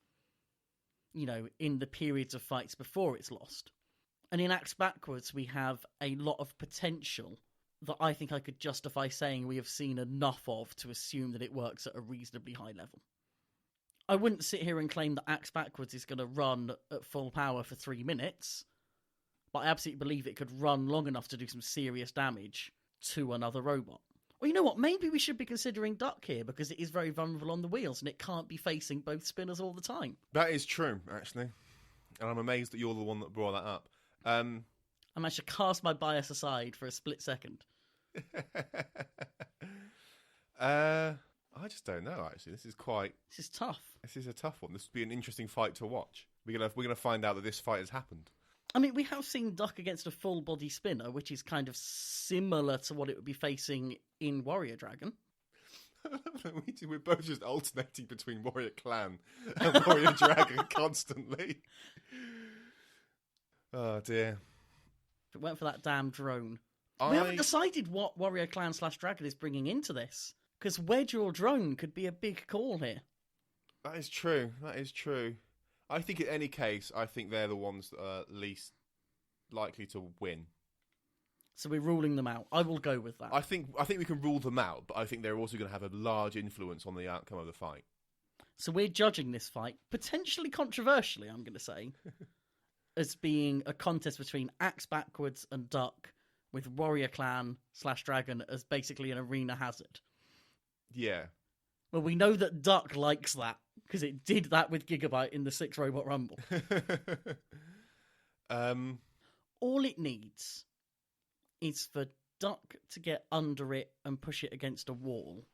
You know, in the periods of fights before it's lost. And in Axe Backwards, we have a lot of potential that I think I could justify saying we have seen enough of to assume that it works at a reasonably high level. I wouldn't sit here and claim that Axe Backwards is going to run at full power for 3 minutes, but I absolutely believe it could run long enough to do some serious damage to another robot. Well, you know what? Maybe we should be considering Duck here, because it is very vulnerable on the wheels, and it can't be facing both spinners all the time. That is true, actually. And I'm amazed that you're the one that brought that up. I managed to cast my bias aside for a split second. I just don't know, actually. This is tough. This is a tough one. This would be an interesting fight to watch. We're gonna find out that this fight has happened. I mean, we have seen Duck against a full-body spinner, which is kind of similar to what it would be facing in Warrior Dragon. We're both just alternating between Warrior Clan and Warrior Dragon constantly. Oh, dear. If it weren't for that damn drone. We haven't decided what Warrior Clan / Dragon is bringing into this, because Wedge or drone could be a big call here. That is true. I think in any case, I think they're the ones that are least likely to win. So we're ruling them out. I will go with that. I think we can rule them out, but I think they're also going to have a large influence on the outcome of the fight. So we're judging this fight, potentially controversially, I'm going to say, as being a contest between Axe Backwards and Duck, with Warrior Clan / Dragon as basically an arena hazard. Yeah. Well, we know that Duck likes that, because it did that with Gigabyte in the 6 Robot Rumble. All it needs is for Duck to get under it and push it against a wall,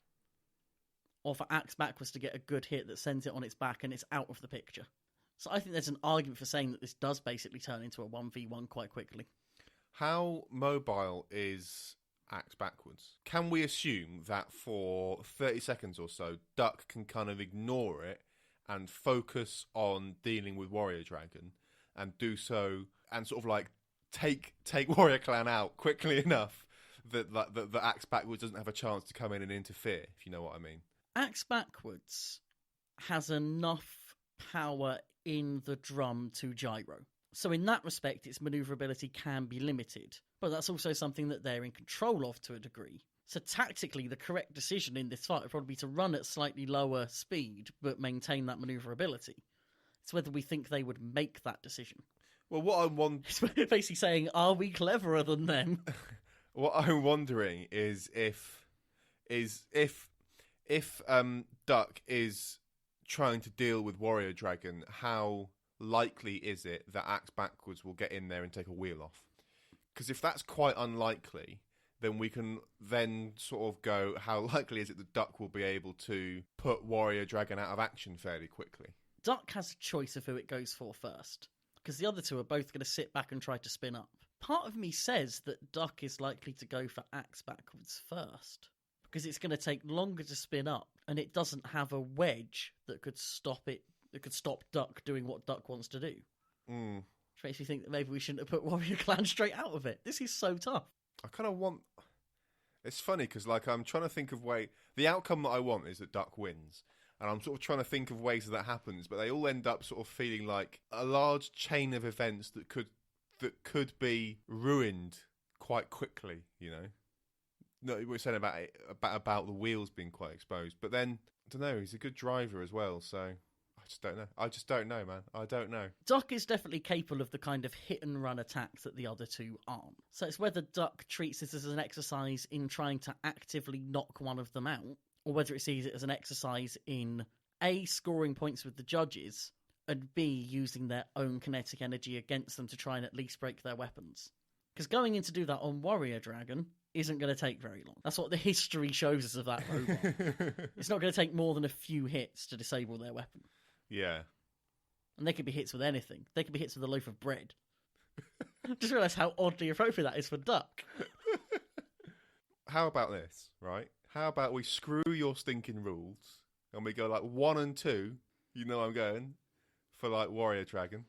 or for Axe Backwards to get a good hit that sends it on its back and it's out of the picture. So I think there's an argument for saying that this does basically turn into a 1v1 quite quickly. How mobile is Axe Backwards? Can we assume that for 30 seconds or so, Duck can kind of ignore it and focus on dealing with Warrior Dragon, and do so, and sort of like take Warrior Clan out quickly enough that Axe Backwards doesn't have a chance to come in and interfere, if you know what I mean? Axe Backwards has enough power in the drum to gyro. So in that respect, its manoeuvrability can be limited, but that's also something that they're in control of to a degree. So tactically, the correct decision in this fight would probably be to run at slightly lower speed, but maintain that manoeuvrability. It's whether we think they would make that decision. Well, what I'm wondering... It's basically saying, are we cleverer than them? What I'm wondering is if Duck is trying to deal with Warrior Dragon, how likely is it that Axe Backwards will get in there and take a wheel off? Because if that's quite unlikely, then we can then sort of go, how likely is it that Duck will be able to put Warrior Dragon out of action fairly quickly? Duck has a choice of who it goes for first, because the other two are both going to sit back and try to spin up. Part of me says that Duck is likely to go for Axe Backwards first, because it's going to take longer to spin up, and it doesn't have a wedge that could stop it. That could stop Duck doing what Duck wants to do. Which makes me think that maybe we shouldn't have put Warrior Clan straight out of it. This is so tough. I kind of want... It's funny, because like, I'm trying to think of the outcome that I want is that Duck wins. And I'm sort of trying to think of ways that happens, but they all end up sort of feeling like a large chain of events that could be ruined quite quickly, you know? No, we were saying about the wheels being quite exposed. But then, I don't know, he's a good driver as well, so... I just don't know, man. I don't know. Duck is definitely capable of the kind of hit-and-run attacks that the other two aren't. So it's whether Duck treats this as an exercise in trying to actively knock one of them out, or whether it sees it as an exercise in, A, scoring points with the judges, and B, using their own kinetic energy against them to try and at least break their weapons. Because going in to do that on Warrior Dragon isn't going to take very long. That's what the history shows us of that robot. It's not going to take more than a few hits to disable their weapon. Yeah. And they could be hits with anything. They could be hits with a loaf of bread. Just realise how oddly appropriate that is for Duck. How about this, right? How about we screw your stinking rules and we go like 1 and 2, you know I'm going, for like Warrior Dragon.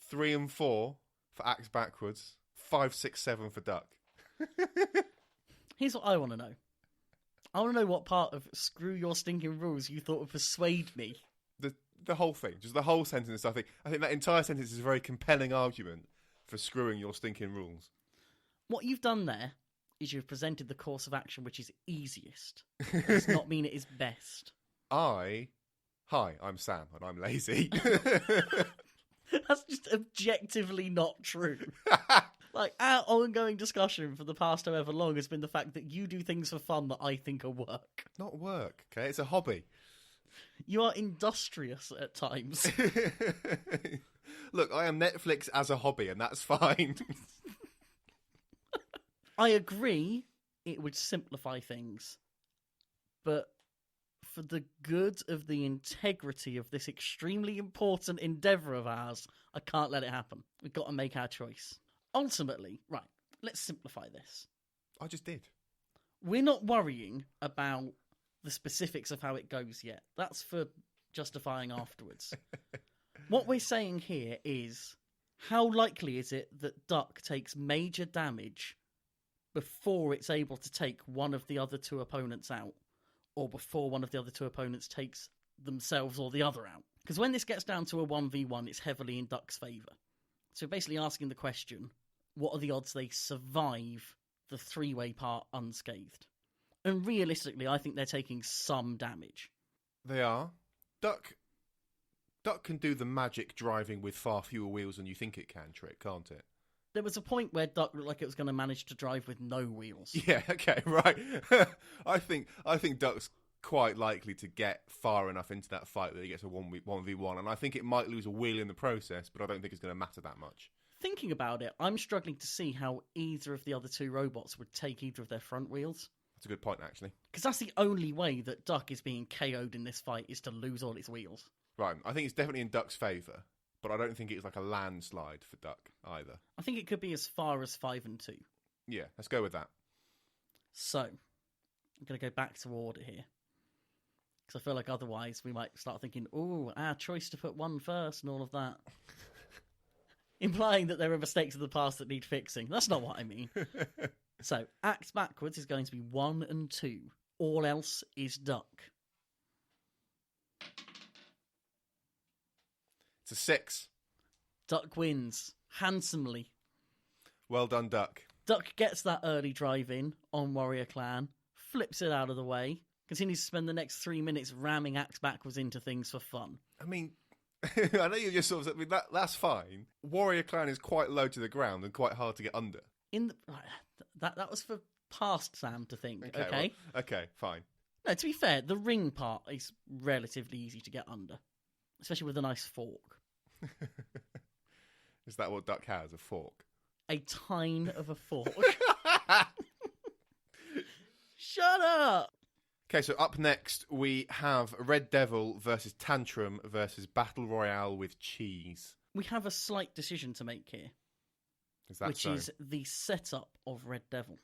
3 and 4 for axe backwards. 5, 6, 7 for duck. Here's what I want to know. I want to know what part of screw your stinking rules you thought would persuade me. The whole thing, just the whole sentence. I think that entire sentence is a very compelling argument for screwing your stinking rules. What you've done there is you've presented the course of action which is easiest. It does not mean it is best. Hi, I'm Sam and I'm lazy. That's just objectively not true. Like, our ongoing discussion for the past however long has been the fact that you do things for fun that I think are work. Not work, okay? It's a hobby. You are industrious at times. Look, I am Netflix as a hobby, and that's fine. I agree it would simplify things, but for the good of the integrity of this extremely important endeavour of ours, I can't let it happen. We've got to make our choice. Ultimately, right, let's simplify this. I just did. We're not worrying about the specifics of how it goes yet. That's for justifying afterwards. What we're saying here is, how likely is it that duck takes major damage before it's able to take one of the other two opponents out, or before one of the other two opponents takes themselves or the other out? Because when this gets down to a 1v1, it's heavily in duck's favour. So basically asking the question, what are the odds they survive the three-way part unscathed? And realistically, I think they're taking some damage. They are. Duck can do the magic driving with far fewer wheels than you think it can trick, can't it? There was a point where Duck looked like it was going to manage to drive with no wheels. Yeah, okay, right. I think Duck's quite likely to get far enough into that fight that he gets a 1v1, and I think it might lose a wheel in the process, but I don't think it's going to matter that much. Thinking about it, I'm struggling to see how either of the other two robots would take either of their front wheels. That's a good point, actually. Because that's the only way that Duck is being KO'd in this fight, is to lose all its wheels. Right, I think it's definitely in Duck's favour, but I don't think it's like a landslide for Duck either. I think it could be as far as 5 and 2. Yeah, let's go with that. So, I'm going to go back to order here. Because I feel like otherwise we might start thinking, oh, our choice to put one first and all of that. Implying that there are mistakes of the past that need fixing. That's not what I mean. So, axe backwards is going to be 1 and 2. All else is duck. It's a 6. Duck wins. Handsomely. Well done, Duck. Duck gets that early drive in on Warrior Clan, flips it out of the way, continues to spend the next 3 minutes ramming axe backwards into things for fun. I mean, I know you're just sort of... I mean, that's fine. Warrior Clan is quite low to the ground and quite hard to get under. That was for past Sam to think, okay? Well, okay, fine. No, to be fair, the ring part is relatively easy to get under, especially with a nice fork. Is that what Duck has, a fork? A tine of a fork. Shut up! Okay, so up next we have Red Devil versus Tantrum versus Battle Royale with cheese. We have a slight decision to make here. Which is the setup of Red Devil.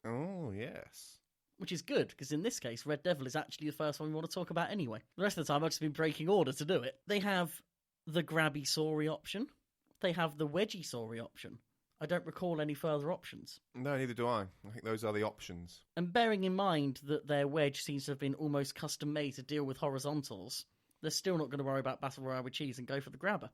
Oh, yes. Which is good, because in this case, Red Devil is actually the first one we want to talk about anyway. The rest of the time, I've just been breaking order to do it. They have the grabby sorry option. They have the wedgie sorry option. I don't recall any further options. No, neither do I. I think those are the options. And bearing in mind that their wedge seems to have been almost custom made to deal with horizontals, they're still not going to worry about Battle Royale with cheese and go for the grabber.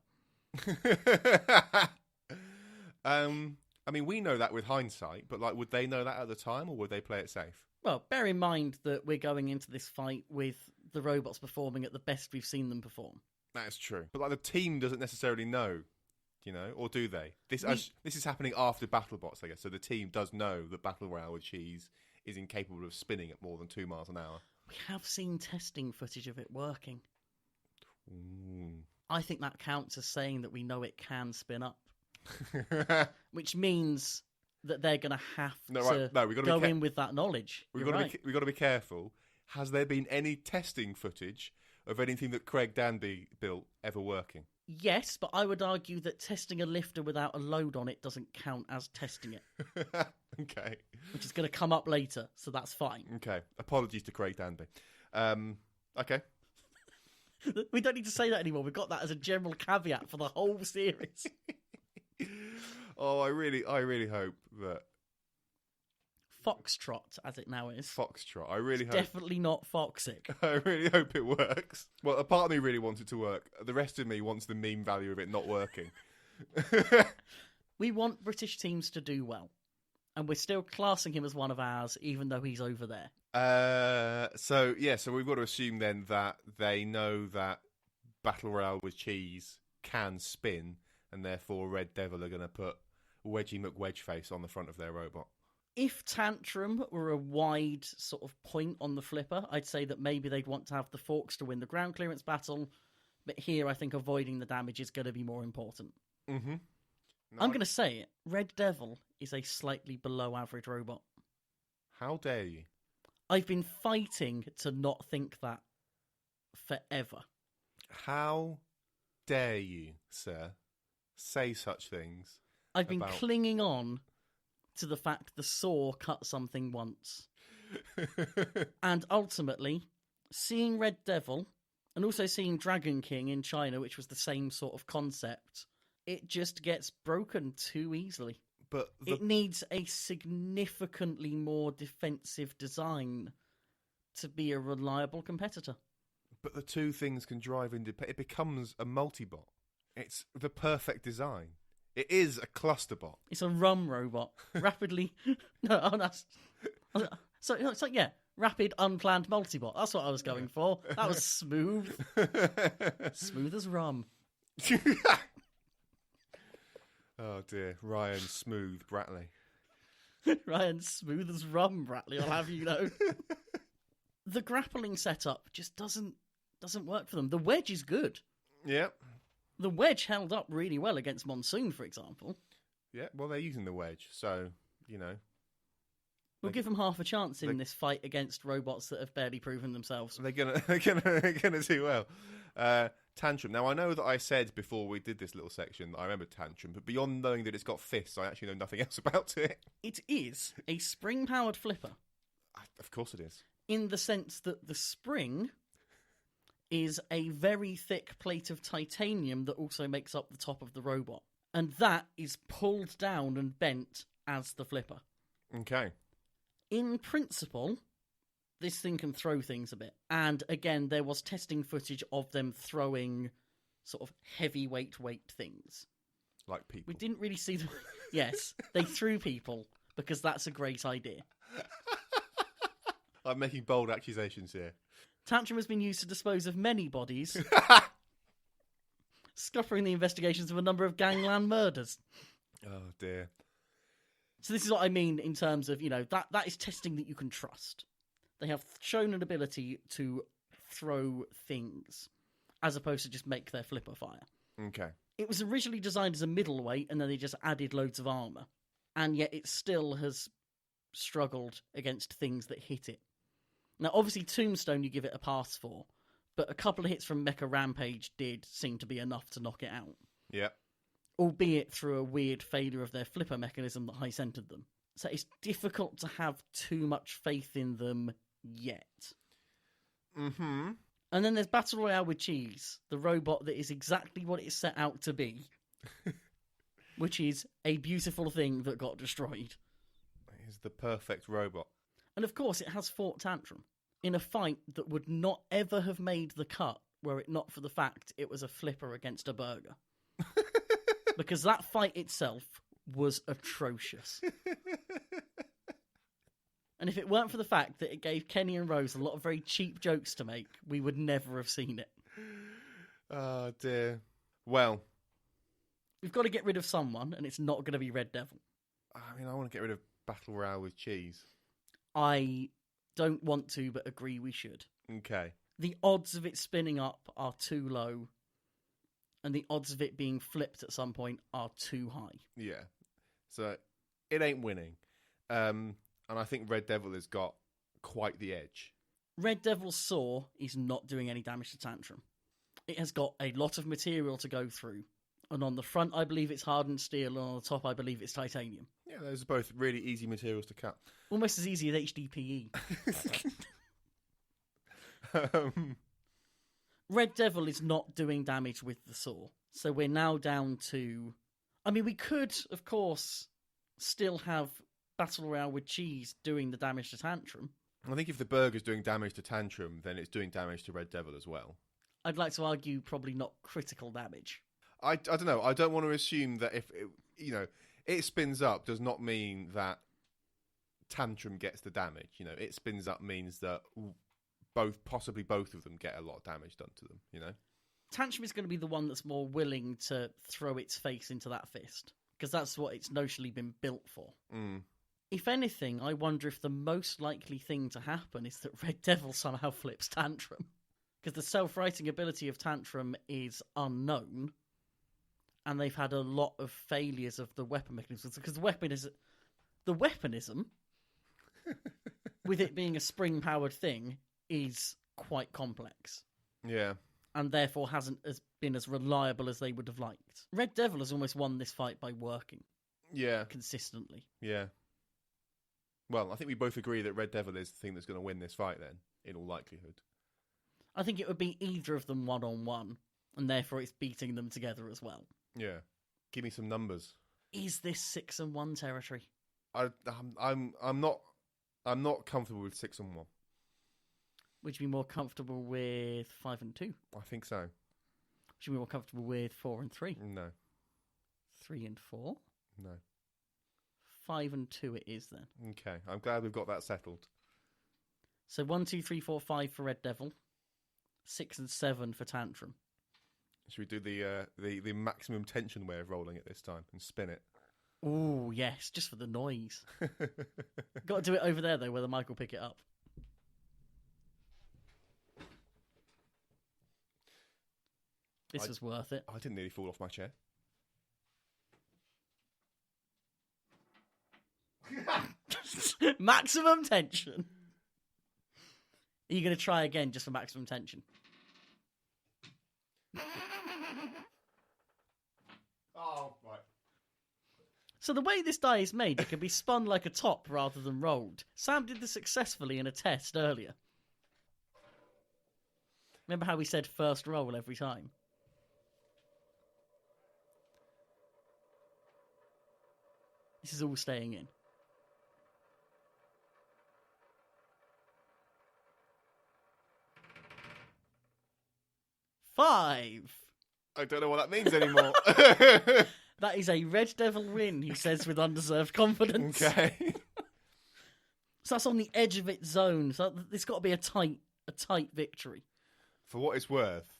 I mean, we know that with hindsight, but would they know that at the time, or would they play it safe? Well, bear in mind that we're going into this fight with the robots performing at the best we've seen them perform. That's true. But the team doesn't necessarily know, or do they? This is happening after BattleBots, I guess. So the team does know that Battle Royale with cheese is incapable of spinning at more than 2 miles an hour. We have seen testing footage of it working. Ooh. I think that counts as saying that we know it can spin up. Which means that they're going to have to go in with that knowledge. We've got to be careful. Has there been any testing footage of anything that Craig Danby built ever working? Yes, but I would argue that testing a lifter without a load on it doesn't count as testing it. Okay. Which is going to come up later, so that's fine. Okay. Apologies to Craig Danby. Okay. We don't need to say that anymore. We've got that as a general caveat for the whole series. Oh, I really hope that Foxtrot, as it now is. Foxtrot. I really hope. Definitely not Foxic. I really hope it works. Well, a part of me really wants it to work. The rest of me wants the meme value of it not working. We want British teams to do well. And we're still classing him as one of ours, even though he's over there. So we've got to assume then that they know that Battle Royale with cheese can spin, and therefore Red Devil are going to put Wedgie McWedgeface on the front of their robot. If Tantrum were a wide sort of point on the flipper, I'd say that maybe they'd want to have the Forks to win the ground clearance battle. But here, I think avoiding the damage is going to be more important. Mm-hmm. No, I'm going to say it. Red Devil is a slightly below average robot. How dare you? I've been fighting to not think that forever. How dare you, sir, say such things? I've been clinging on to the fact the saw cut something once. And ultimately, seeing Red Devil and also seeing Dragon King in China, which was the same sort of concept, it just gets broken too easily. But it needs a significantly more defensive design to be a reliable competitor. But the two things can drive independent. It becomes a multi-bot. It's the perfect design. It is a cluster bot. It's a rum robot. Rapidly... rapid unplanned multi-bot. That's what I was going for. That was smooth. Smooth as rum. Oh dear, Ryan Smooth Bratley. Ryan Smooth as rum Bratley, I'll have you know. The grappling setup just doesn't work for them. The wedge is good. Yeah. The wedge held up really well against Monsoon, for example. Yeah, well, they're using the wedge, so, you know. We'll give them half a chance in this fight against robots that have barely proven themselves. They're gonna do well. Tantrum. Now, I know that I said before we did this little section that I remember Tantrum, but beyond knowing that it's got fists, I actually know nothing else about it. It is a spring-powered flipper. Of course it is. In the sense that the spring is a very thick plate of titanium that also makes up the top of the robot. And that is pulled down and bent as the flipper. Okay. In principle, this thing can throw things a bit. And again, there was testing footage of them throwing sort of heavyweight weight things. Like people. We didn't really see them. Yes, they threw people because that's a great idea. I'm making bold accusations here. Tantrum has been used to dispose of many bodies, scuppering the investigations of a number of gangland murders. Oh, dear. So this is what I mean in terms of, that is testing that you can trust. They have shown an ability to throw things, as opposed to just make their flipper fire. Okay. It was originally designed as a middleweight, and then they just added loads of armour. And yet it still has struggled against things that hit it. Now, obviously, Tombstone you give it a pass for, but a couple of hits from Mecha Rampage did seem to be enough to knock it out. Yeah. Albeit through a weird failure of their flipper mechanism that high-centered them. So it's difficult to have too much faith in them yet. Mm-hmm. And then there's Battle Royale with Cheese, the robot that is exactly what it's set out to be, which is a beautiful thing that got destroyed. It is the perfect robot. And of course, it has fought Tantrum in a fight that would not ever have made the cut were it not for the fact it was a flipper against a burger. Because that fight itself was atrocious. And if it weren't for the fact that it gave Kenny and Rose a lot of very cheap jokes to make, we would never have seen it. Oh, dear. Well, we've got to get rid of someone, and it's not going to be Red Devil. I mean, I want to get rid of Battle Royale with Cheese. I don't want to, but agree we should. Okay. The odds of it spinning up are too low, and the odds of it being flipped at some point are too high. Yeah. So, it ain't winning. And I think Red Devil has got quite the edge. Red Devil's saw is not doing any damage to Tantrum. It has got a lot of material to go through. And on the front, I believe it's hardened steel, and on the top, I believe it's titanium. Yeah, those are both really easy materials to cut. Almost as easy as HDPE. Red Devil is not doing damage with the saw. So we're now down to I mean, we could, of course, still have Battle Royale with Cheese doing the damage to Tantrum. I think if the burger's doing damage to Tantrum, then it's doing damage to Red Devil as well. I'd like to argue probably not critical damage. I don't know. I don't want to assume that if it spins up does not mean that Tantrum gets the damage. It spins up means that possibly both of them get a lot of damage done to them. Tantrum is going to be the one that's more willing to throw its face into that fist, because that's what it's notionally been built for. Mm. If anything, I wonder if the most likely thing to happen is that Red Devil somehow flips Tantrum. Because the self-righting ability of Tantrum is unknown, and they've had a lot of failures of the weapon mechanisms. Because the weaponism, with it being a spring-powered thing, is quite complex. Yeah. And therefore hasn't been as reliable as they would have liked. Red Devil has almost won this fight by working. Yeah. Consistently. Yeah. Well, I think we both agree that Red Devil is the thing that's going to win this fight then, in all likelihood. I think it would be either of them one-on-one, and therefore it's beating them together as well. Yeah. Give me some numbers. Is this 6-1 territory? I'm not comfortable with 6-1. Would you be more comfortable with 5-2? I think so. Would you be more comfortable with 4-3? No. 3-4? No. 5-2 it is then. Okay, I'm glad we've got that settled. So 1, 2, 3, 4, 5 for Red Devil, 6 and 7 for Tantrum. Should we do the maximum tension way of rolling it this time and spin it? Ooh, yes, just for the noise. Got to do it over there though, where the mic will pick it up. This was worth it. I didn't nearly fall off my chair. Maximum tension. Are you going to try again just for maximum tension? Oh, right. So the way this die is made, it can be spun like a top rather than rolled. Sam did this successfully in a test earlier. Remember how we said first roll every time? This is all staying in. 5. I don't know what that means anymore. That is a Red Devil win, he says with undeserved confidence. Okay. So that's on the edge of its zone. So it's got to be a tight victory. For what it's worth,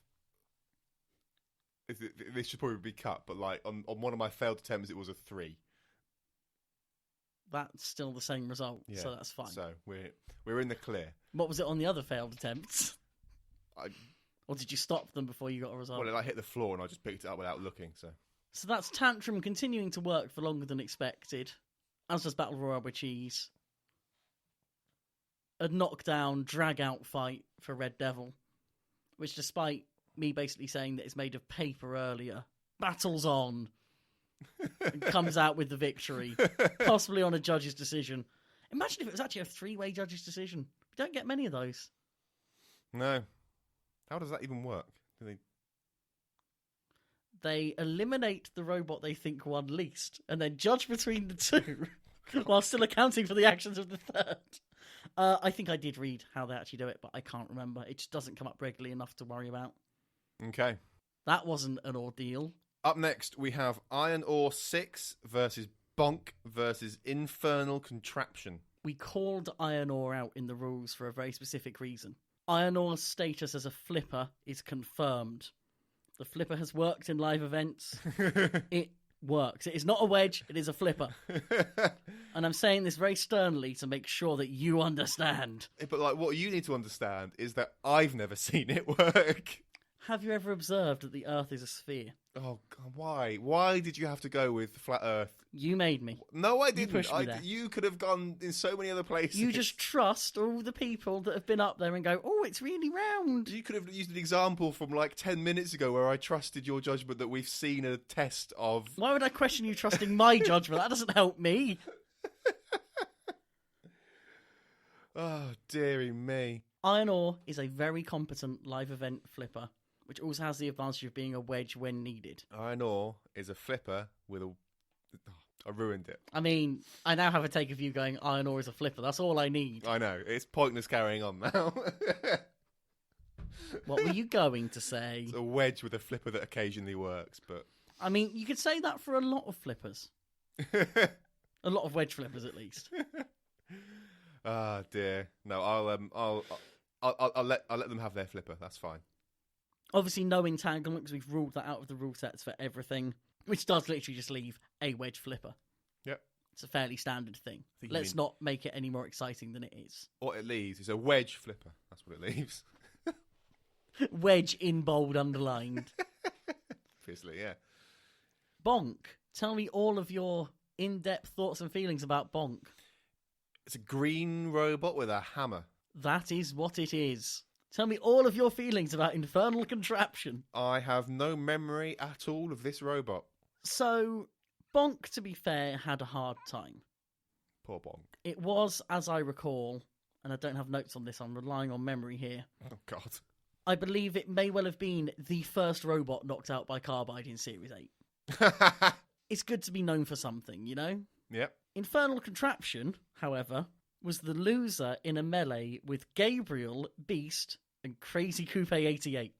this should probably be cut, but like on one of my failed attempts, it was a 3. That's still the same result, Yeah, so that's fine. So we're in the clear. What was it on the other failed attempts? Or did you stop them before you got a result? Well, I hit the floor and I just picked it up without looking. So that's Tantrum continuing to work for longer than expected. As does Battle Royale with Cheese. A knockdown, drag-out fight for Red Devil, which despite me basically saying that it's made of paper earlier, battles on and comes out with the victory, possibly on a judge's decision. Imagine if it was actually a 3-way judge's decision. We don't get many of those. No. How does that even work? They eliminate the robot they think won least, and then judge between the two, while still accounting for the actions of the third. I think I did read how they actually do it, but I can't remember. It just doesn't come up regularly enough to worry about. Okay. That wasn't an ordeal. Up next, we have Iron Ore 6 versus Bonk versus Infernal Contraption. We called Iron Ore out in the rules for a very specific reason. Iron Ore's status as a flipper is confirmed. The flipper has worked in live events. It works. It is not a wedge, it is a flipper. And I'm saying this very sternly to make sure that you understand. But like, what you need to understand is that I've never seen it work. Have you ever observed that the Earth is a sphere? Oh, God, why? Why did you have to go with Flat Earth? You made me. No, I didn't. You pushed me there. You could have gone in so many other places. You just trust all the people that have been up there and go, oh, it's really round. You could have used an example from like 10 minutes ago where I trusted your judgment that we've seen a test of... Why would I question you trusting my judgment? That doesn't help me. Oh, dearie me. Iron Ore is a very competent live event flipper which also has the advantage of being a wedge when needed. Iron ore is a flipper with a... I ruined it. I mean, I now have a take of you going, iron ore is a flipper. That's all I need. I know. It's pointless carrying on now. What were you going to say? It's a wedge with a flipper that occasionally works, but... I mean, you could say that for a lot of flippers. A lot of wedge flippers, at least. Ah, dear. No, I'll let them have their flipper. That's fine. Obviously, no entanglement, because we've ruled that out of the rule sets for everything, which does literally just leave a wedge flipper. Yep. It's a fairly standard thing. Let's not make it any more exciting than it is. What it leaves is a wedge flipper. That's what it leaves. Wedge in bold underlined. Obviously, yeah. Bonk. Tell me all of your in-depth thoughts and feelings about Bonk. It's a green robot with a hammer. That is what it is. Tell me all of your feelings about Infernal Contraption. I have no memory at all of this robot. So, Bonk, to be fair, had a hard time. Poor Bonk. It was, as I recall, and I don't have notes on this, I'm relying on memory here. Oh, God. I believe it may well have been the first robot knocked out by Carbide in Series 8. It's good to be known for something, you know? Yep. Infernal Contraption, however, was the loser in a melee with Gabriel, Beast, and Crazy Coupe 88.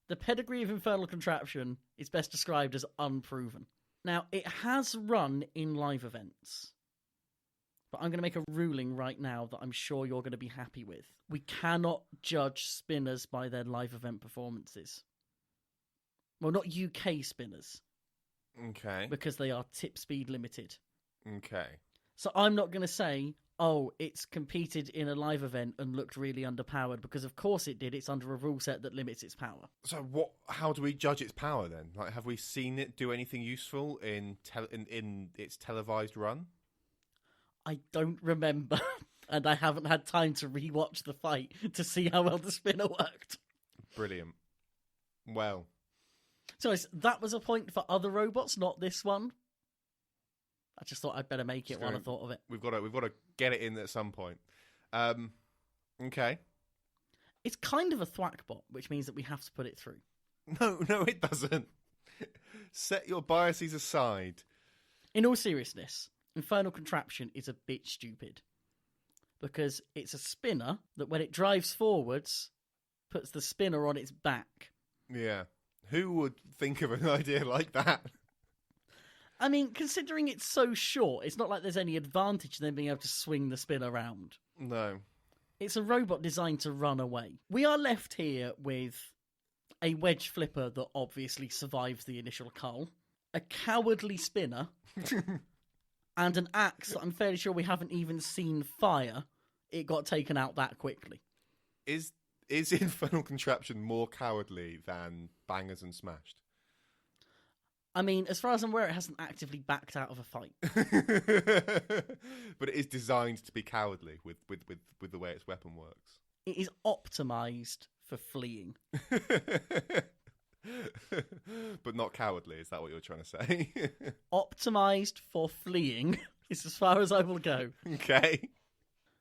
The pedigree of Infernal Contraption is best described as unproven. Now, it has run in live events, but I'm going to make a ruling right now that I'm sure you're going to be happy with. We cannot judge spinners by their live event performances. Well, not UK spinners. Okay. Because they are tip speed limited. Okay. So I'm not going to say, oh, it's competed in a live event and looked really underpowered, because of course it did. It's under a rule set that limits its power. So how do we judge its power then? Like, have we seen it do anything useful in its televised run? I don't remember, and I haven't had time to rewatch the fight to see how well the spinner worked. Brilliant. Well. So that was a point for other robots, not this one. I just thought I'd better make it while I thought of it. We've got to get it in at some point. Okay. It's kind of a thwack bot, which means that we have to put it through. No, it doesn't. Set your biases aside. In all seriousness, Infernal Contraption is a bit stupid. Because it's a spinner that when it drives forwards, puts the spinner on its back. Yeah. Who would think of an idea like that? I mean, considering it's so short, it's not like there's any advantage in them being able to swing the spin around. No. It's a robot designed to run away. We are left here with a wedge flipper that obviously survives the initial cull, a cowardly spinner, and an axe that I'm fairly sure we haven't even seen fire. It got taken out that quickly. Is Infernal Contraption more cowardly than Bangers and Smashed? I mean, as far as I'm aware, it hasn't actively backed out of a fight. But it is designed to be cowardly with the way its weapon works. It is optimised for fleeing. But not cowardly, is that what you're trying to say? Optimised for fleeing is as far as I will go. Okay.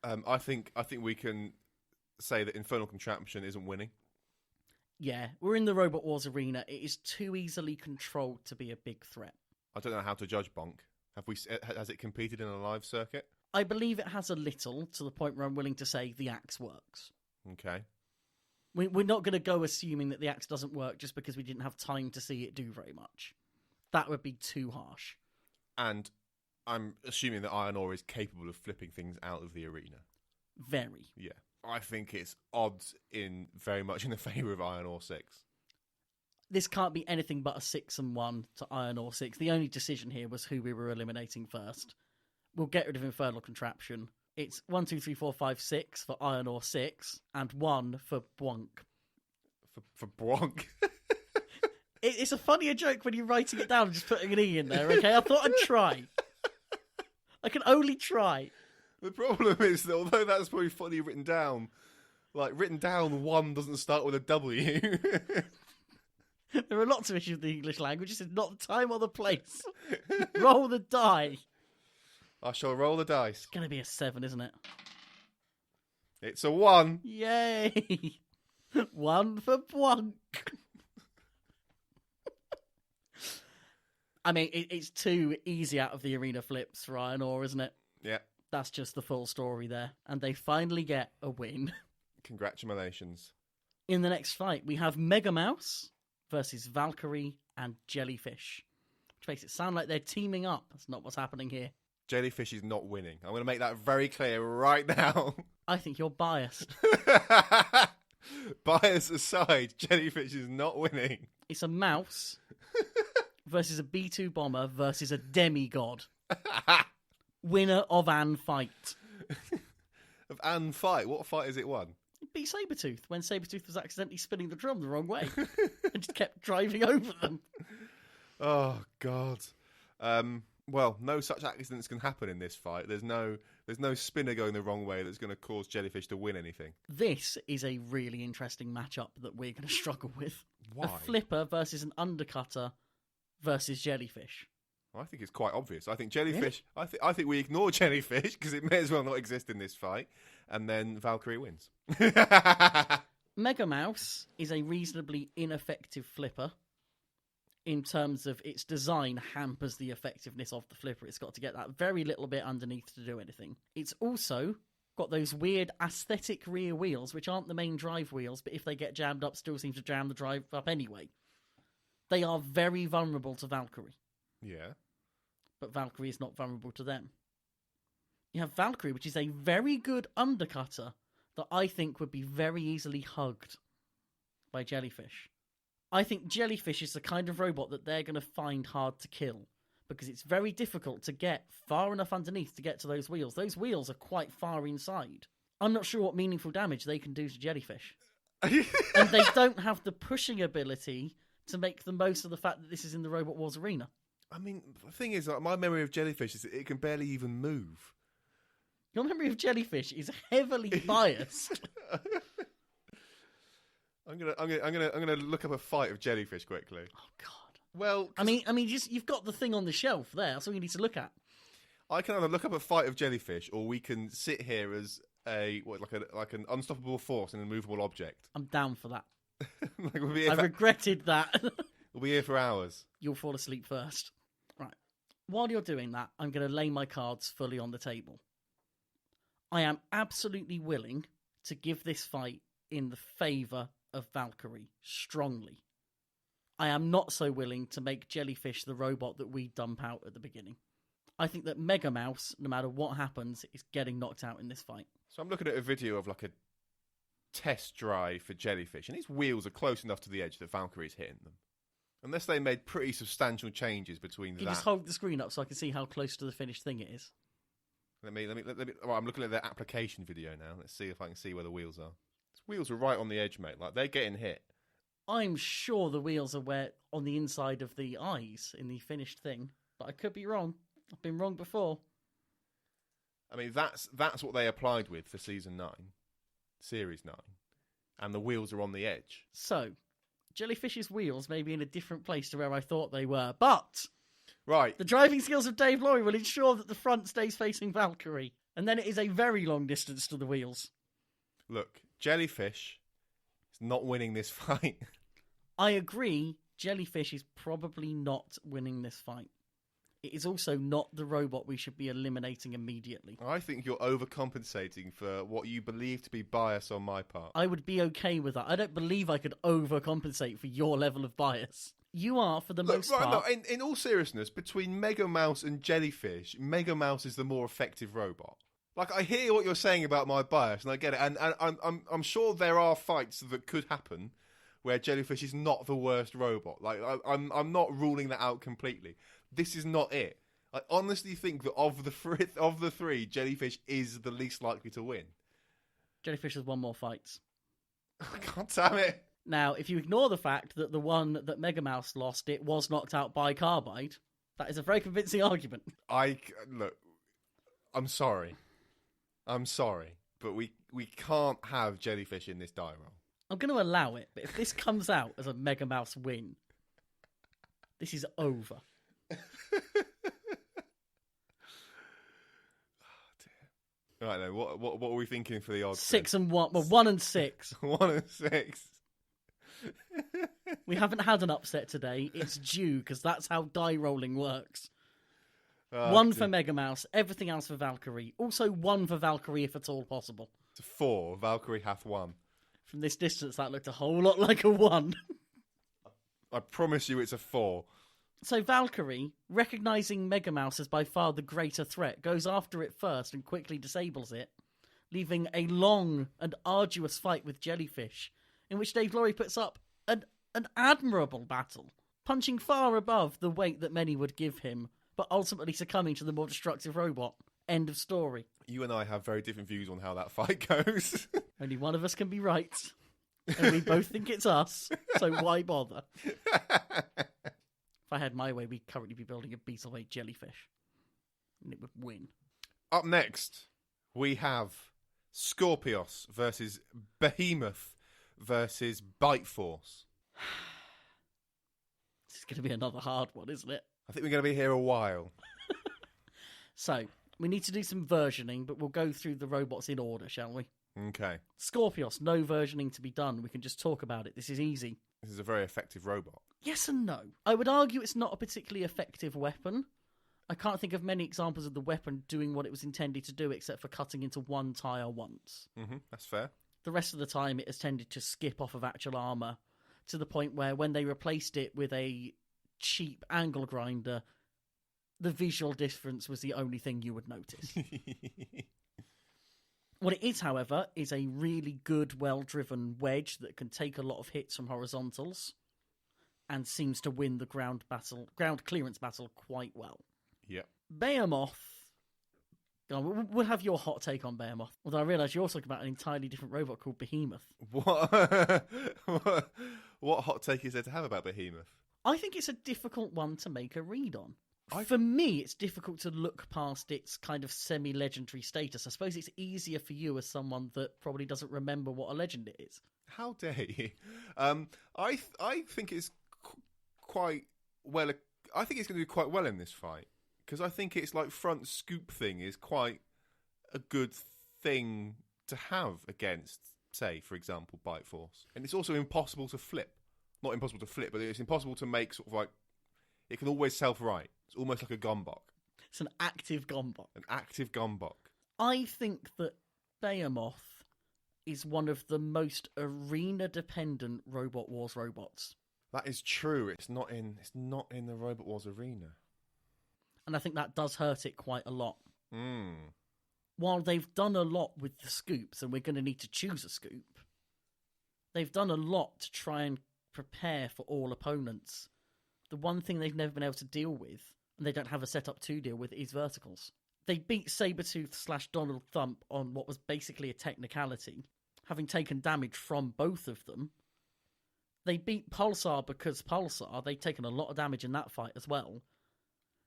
I think we can say that Infernal Contraption isn't winning. Yeah, we're in the Robot Wars arena. It is too easily controlled to be a big threat. I don't know how to judge Bonk. Has it competed in a live circuit? I believe it has a little, to the point where I'm willing to say the axe works. Okay. We're not going to go assuming that the axe doesn't work just because we didn't have time to see it do very much. That would be too harsh. And I'm assuming that Iron Ore is capable of flipping things out of the arena. Very. Yeah. I think it's odds very much in the favour of Iron Ore 6. This can't be anything but a 6-1 to Iron Ore 6. The only decision here was who we were eliminating first. We'll get rid of Infernal Contraption. It's 1, 2, 3, 4, 5, 6 for Iron Ore 6, and 1 for Bwonk. For Bwonk? It's a funnier joke when you're writing it down and just putting an E in there, okay? I thought I'd try. I can only try. The problem is that although that's probably funny written down, 1 doesn't start with a W. There are lots of issues with the English language. This is not the time or the place. Roll the die. I shall roll the dice. It's going to be a 7, isn't it? It's a 1. Yay. One for Blanc. I mean, it's too easy out of the arena flips, Ryan Orr, isn't it? Yeah. That's just the full story there. And they finally get a win. Congratulations. In the next fight, we have Mega Mouse versus Valkyrie and Jellyfish, which makes it sound like they're teaming up. That's not what's happening here. Jellyfish is not winning. I'm going to make that very clear right now. I think you're biased. Bias aside, Jellyfish is not winning. It's a mouse versus a B-2 bomber versus a demigod. Winner of an fight. Of an fight? What fight has it won? It beat Sabretooth when Sabretooth was accidentally spinning the drum the wrong way and just kept driving over them. Oh, God. Well, no such accidents can happen in this fight. There's no spinner going the wrong way that's going to cause Jellyfish to win anything. This is a really interesting matchup that we're going to struggle with. Why? A flipper versus an undercutter versus Jellyfish. I think it's quite obvious. I think Jellyfish... Really? I think we ignore Jellyfish because it may as well not exist in this fight, and then Valkyrie wins. Mega Mouse is a reasonably ineffective flipper. In terms of its design hampers the effectiveness of the flipper. It's got to get that very little bit underneath to do anything. It's also got those weird aesthetic rear wheels, which aren't the main drive wheels, but if they get jammed up, still seem to jam the drive up anyway. They are very vulnerable to Valkyrie. Yeah. But Valkyrie is not vulnerable to them. You have Valkyrie, which is a very good undercutter that I think would be very easily hugged by Jellyfish. I think Jellyfish is the kind of robot that they're going to find hard to kill because it's very difficult to get far enough underneath to get to those wheels. Those wheels are quite far inside. I'm not sure what meaningful damage they can do to Jellyfish. And they don't have the pushing ability to make the most of the fact that this is in the Robot Wars arena. I mean, the thing is, like, my memory of Jellyfish is that it can barely even move. Your memory of Jellyfish is heavily biased. I'm gonna look up a fight of Jellyfish quickly. Oh God! Well, I mean, you've got the thing on the shelf there. That's all you need to look at. I can either look up a fight of Jellyfish, or we can sit here as like an unstoppable force and an immovable object. I'm down for that. Like I regretted that. We'll be here for hours. You'll fall asleep first. Right. While you're doing that, I'm going to lay my cards fully on the table. I am absolutely willing to give this fight in the favour of Valkyrie, strongly. I am not so willing to make Jellyfish the robot that we dump out at the beginning. I think that Mega Mouse, no matter what happens, is getting knocked out in this fight. So I'm looking at a video of like a test drive for Jellyfish, and his wheels are close enough to the edge that Valkyrie's hitting them. Unless they made pretty substantial changes between Can you that. just hold the screen up so I can see how close to the finished thing it is? Let me. Well, I'm looking at their application video now. Let's see if I can see where the wheels are. His wheels are right on the edge, mate. Like, they're getting hit. I'm sure the wheels are where on the inside of the eyes in the finished thing, but I could be wrong. I've been wrong before. I mean, that's what they applied with for Season 9, Series 9, and the wheels are on the edge. So, Jellyfish's wheels may be in a different place to where I thought they were, but right, the driving skills of Dave Laurie will ensure that the front stays facing Valkyrie, and then it is a very long distance to the wheels. Look, Jellyfish is not winning this fight. I agree, Jellyfish is probably not winning this fight. It is also not the robot we should be eliminating immediately. I think you're overcompensating for what you believe to be bias on my part. I would be okay with that. I don't believe I could overcompensate for your level of bias. You are, for the most part... No, in all seriousness, between Mega Mouse and Jellyfish, Mega Mouse is the more effective robot. Like, I hear what you're saying about my bias, and I get it, and I'm sure there are fights that could happen where Jellyfish is not the worst robot. Like, I'm not ruling that out completely. This is not it. I honestly think that of the three, Jellyfish is the least likely to win. Jellyfish has won more fights. God damn it. Now, if you ignore the fact that the one that Mega Mouse lost, it was knocked out by Carbide, that is a very convincing argument. Look, I'm sorry, but we can't have Jellyfish in this die roll. I'm going to allow it, but if this comes out as a Mega Mouse win, this is over. Oh, dear. Right then, what are we thinking for the odds? 6 and 1. Well, 1 and 6. 1 and 6. We haven't had an upset today. It's due, because that's how die rolling works. Oh, 1 for Mega Mouse, everything else for Valkyrie. Also 1 for Valkyrie if at all possible. It's a 4. Valkyrie half 1. From this distance, that looked a whole lot like a 1. I promise you it's a 4. So Valkyrie, recognising Mega Mouse as by far the greater threat, goes after it first and quickly disables it, leaving a long and arduous fight with Jellyfish, in which Dave Laurie puts up an admirable battle, punching far above the weight that many would give him, but ultimately succumbing to the more destructive robot. End of story. You and I have very different views on how that fight goes. Only one of us can be right, and we both think it's us, so why bother? If I had my way, we'd currently be building a beetle-weight jellyfish, and it would win. Up next, we have Scorpios versus Behemoth versus Bite Force. This is going to be another hard one, isn't it? I think we're going to be here a while. So, we need to do some versioning, but we'll go through the robots in order, shall we? Okay. Scorpios, no versioning to be done. We can just talk about it. This is easy. This is a very effective robot. Yes and no. I would argue it's not a particularly effective weapon. I can't think of many examples of the weapon doing what it was intended to do, except for cutting into one tyre once. That's fair. The rest of the time, it has tended to skip off of actual armour, to the point where when they replaced it with a cheap angle grinder, the visual difference was the only thing you would notice. What it is, however, is a really good, well-driven wedge that can take a lot of hits from horizontals and seems to win the ground clearance battle quite well. Yeah. Behemoth. We'll have your hot take on Behemoth. Although I realise you're talking about an entirely different robot called Behemoth. What? What hot take is there to have about Behemoth? I think it's a difficult one to make a read on. For me, it's difficult to look past its kind of semi-legendary status. I suppose it's easier for you as someone that probably doesn't remember what a legend it is. How dare you? I think it's quite well. I think it's going to do quite well in this fight, because I think its like front scoop thing is quite a good thing to have against, say, for example, Bite Force. And it's also impossible to flip. Not impossible to flip, but it's impossible to make sort of like... It can always self-right. It's almost like a Gumbok. It's an active Gumbok. An active Gumbok. I think that Behemoth is one of the most arena-dependent Robot Wars robots. That is true. It's not in the Robot Wars arena. And I think that does hurt it quite a lot. Mm. While they've done a lot with the scoops, and we're going to need to choose a scoop, they've done a lot to try and prepare for all opponents. The one thing they've never been able to deal with, and they don't have a setup to deal with, is verticals. They beat Sabretooth / Donald Thump on what was basically a technicality, having taken damage from both of them. They beat Pulsar because Pulsar, they'd taken a lot of damage in that fight as well.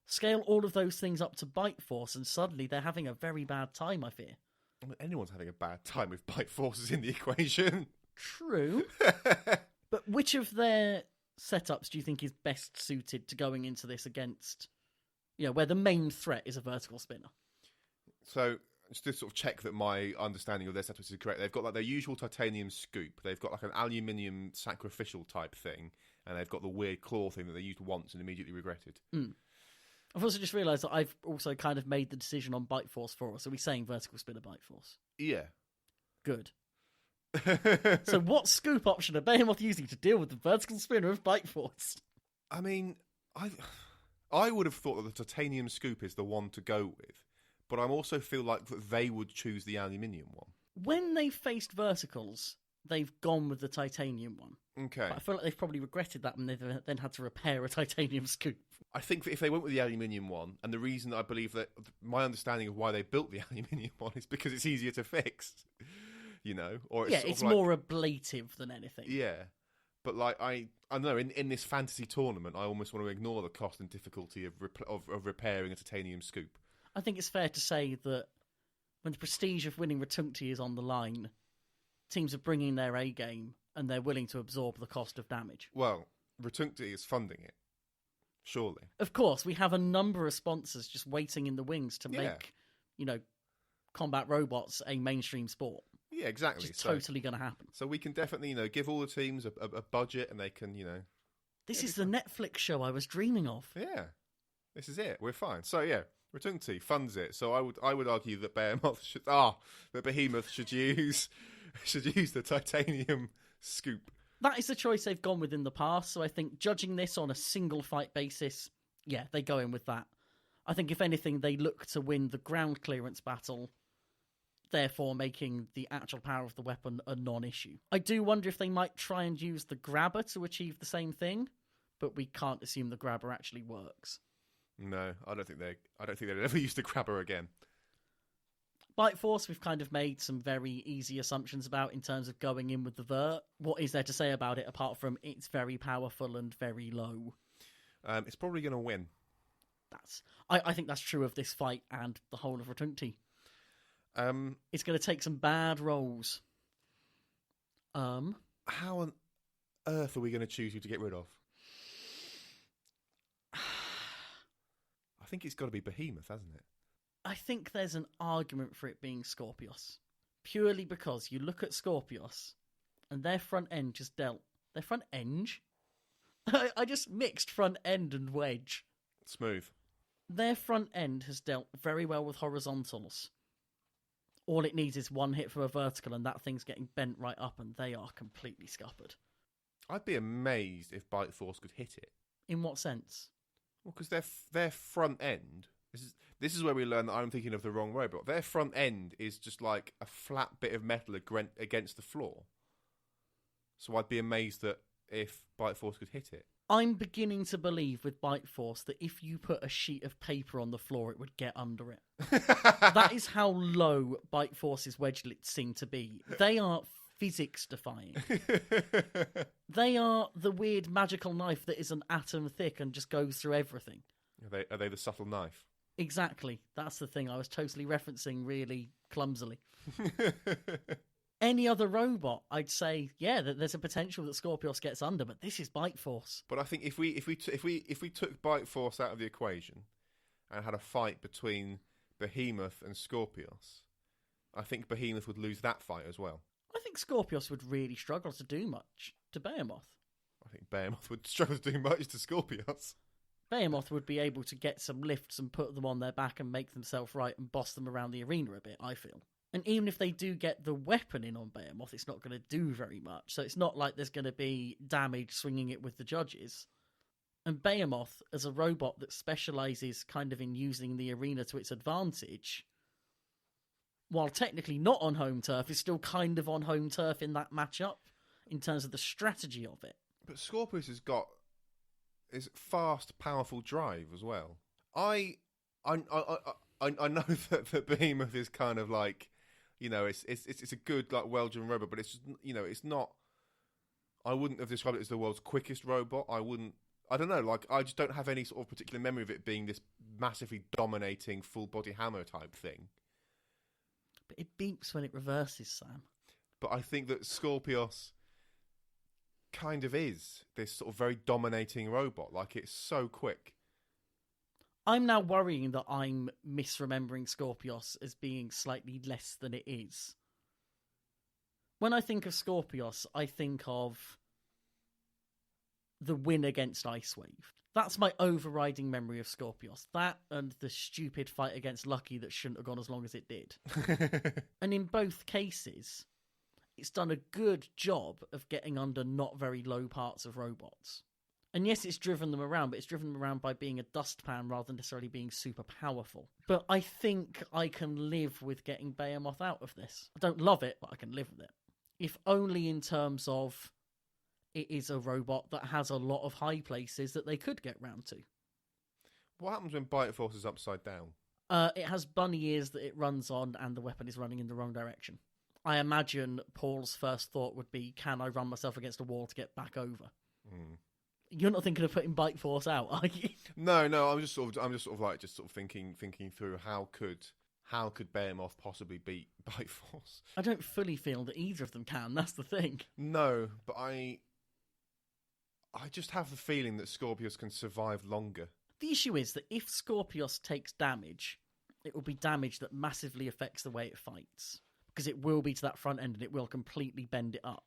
Scale all of those things up to Bite Force, and suddenly they're having a very bad time, I fear. I mean, anyone's having a bad time if Bite Force is in the equation. True. But which of their setups do you think is best suited to going into this against, where the main threat is a vertical spinner? So, just to sort of check that my understanding of their setups is correct, they've got like their usual titanium scoop, they've got like an aluminium sacrificial type thing, and they've got the weird claw thing that they used once and immediately regretted. I've also just realised that I've also kind of made the decision on Bite Force for us. Are we saying vertical spinner Bite Force? Yeah. Good. So what scoop option are Behemoth using to deal with the vertical spinner of Bite Force? I mean, I would have thought that the titanium scoop is the one to go with, but I also feel like that they would choose the aluminium one. When they faced verticals, they've gone with the titanium one. Okay. But I feel like they've probably regretted that when they've then had to repair a titanium scoop. I think that if they went with the aluminium one, and the reason that I believe that my understanding of why they built the aluminium one is because it's easier to fix. Or it's it's more ablative than anything. Yeah, but like I don't know. In this fantasy tournament, I almost want to ignore the cost and difficulty of repairing a titanium scoop. I think it's fair to say that when the prestige of winning Retuncti is on the line, teams are bringing their A game and they're willing to absorb the cost of damage. Well, Retuncti is funding it, surely. Of course, we have a number of sponsors just waiting in the wings to make, combat robots a mainstream sport. Yeah, exactly. Which is totally going to happen. So we can definitely, give all the teams a budget, and they can, This is the Netflix show I was dreaming of. Yeah, this is it. We're fine. So yeah, Rotundity funds it. So I would argue that Behemoth should use the titanium scoop. That is the choice they've gone with in the past. So I think judging this on a single fight basis, yeah, they go in with that. I think if anything, they look to win the ground clearance battle, therefore making the actual power of the weapon a non-issue. I do wonder if they might try and use the grabber to achieve the same thing, but we can't assume the grabber actually works. No, I don't think they'd ever use the grabber again. Bite Force, we've kind of made some very easy assumptions about in terms of going in with the vert. What is there to say about it apart from it's very powerful and very low? It's probably going to win. I think that's true of this fight and the whole of Rotundity. It's going to take some bad rolls. How on earth are we going to choose who to get rid of? I think it's got to be Behemoth, hasn't it? I think there's an argument for it being Scorpios. Purely because you look at Scorpios and their front end just dealt... Their front end? I just mixed front end and Wedge. Smooth. Their front end has dealt very well with horizontals. All it needs is one hit from a vertical and that thing's getting bent right up and they are completely scuppered. I'd be amazed if Bite Force could hit it. In what sense? Well, because their front end... This is where we learn that I'm thinking of the wrong robot. Their front end is just like a flat bit of metal against the floor. So I'd be amazed that if Bite Force could hit it. I'm beginning to believe with Bite Force that if you put a sheet of paper on the floor, it would get under it. That is how low Bite Force's wedgelets seem to be. They are physics-defying. They are the weird magical knife that is an atom thick and just goes through everything. Are they the subtle knife? Exactly. That's the thing I was totally referencing really clumsily. Any other robot, I'd say, yeah, that there's a potential that Scorpios gets under, but this is Bite Force. But I think if we took Bite Force out of the equation and had a fight between Behemoth and Scorpios, I think Behemoth would lose that fight as well. I think Scorpios would really struggle to do much to Behemoth. I think Behemoth would struggle to do much to Scorpios. Behemoth would be able to get some lifts and put them on their back and make themselves right and boss them around the arena a bit, I feel. And even if they do get the weapon in on Behemoth, it's not going to do very much. So it's not like there's going to be damage swinging it with the judges. And Behemoth, as a robot that specialises kind of in using the arena to its advantage, while technically not on home turf, is still kind of on home turf in that matchup in terms of the strategy of it. But Scorpius has got his fast, powerful drive as well. I know that Behemoth is kind of like, it's a good, like, well-driven robot, but it's just, it's not. I wouldn't have described it as the world's quickest robot. I don't know, like, I just don't have any sort of particular memory of it being this massively dominating full-body hammer type thing. But it beeps when it reverses, Sam. But I think that Scorpios kind of is this sort of very dominating robot. Like, it's so quick. I'm now worrying that I'm misremembering Scorpios as being slightly less than it is. When I think of Scorpios, I think of the win against Icewave. That's my overriding memory of Scorpios. That and the stupid fight against Lucky that shouldn't have gone as long as it did. And in both cases, it's done a good job of getting under not very low parts of robots. And yes, it's driven them around, but it's driven them around by being a dustpan rather than necessarily being super powerful. But I think I can live with getting Behemoth out of this. I don't love it, but I can live with it. If only in terms of it is a robot that has a lot of high places that they could get round to. What happens when Bite Force is upside down? It has bunny ears that it runs on and the weapon is running in the wrong direction. I imagine Paul's first thought would be, can I run myself against a wall to get back over? You're not thinking of putting Bite Force out, are you? No. I'm just sort of thinking through how could Behemoth possibly beat Bite Force? I don't fully feel that either of them can. That's the thing. No, but I just have the feeling that Scorpius can survive longer. The issue is that if Scorpios takes damage, it will be damage that massively affects the way it fights, because it will be to that front end and it will completely bend it up.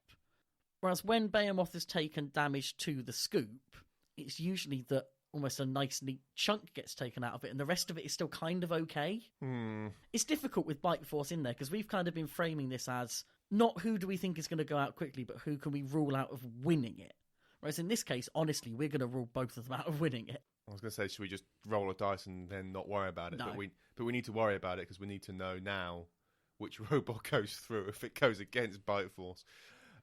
Whereas when Behemoth has taken damage to the scoop, it's usually that almost a nice neat chunk gets taken out of it and the rest of it is still kind of okay. It's difficult with Bite Force in there because we've kind of been framing this as not who do we think is going to go out quickly, but who can we rule out of winning it. Whereas in this case, honestly, we're going to rule both of them out of winning it. I was going to say, should we just roll a dice and then not worry about it? No. But we need to worry about it because we need to know now which robot goes through if it goes against Bite Force.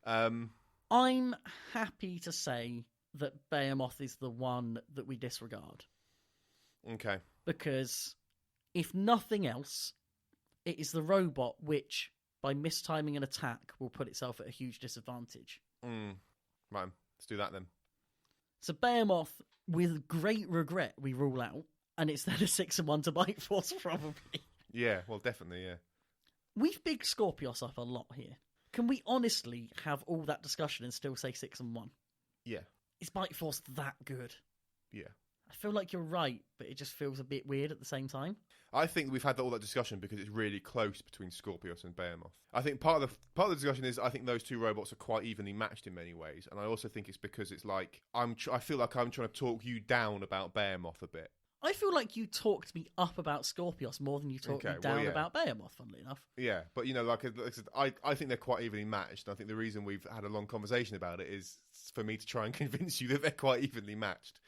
I'm happy to say that Behemoth is the one that we disregard. Okay. Because if nothing else, it is the robot which, by mistiming an attack, will put itself at a huge disadvantage. Right, let's do that then. So Behemoth, with great regret, we rule out, and it's then a 6-1 to Bite Force, probably. Yeah, well, definitely, yeah. We've bigged Scorpios up a lot here. Can we honestly have all that discussion and still say 6-1? Yeah. Is Bite Force that good? Yeah. I feel like you're right, but it just feels a bit weird at the same time. I think we've had all that discussion because it's really close between Scorpios and Behemoth. I think part of the discussion is I think those two robots are quite evenly matched in many ways, and I also think it's because it's like I feel like I'm trying to talk you down about Behemoth a bit. I feel like you talked me up about Scorpios more than you talked me down about Behemoth, funnily enough. Yeah, but like I said, I think they're quite evenly matched. I think the reason we've had a long conversation about it is for me to try and convince you that they're quite evenly matched.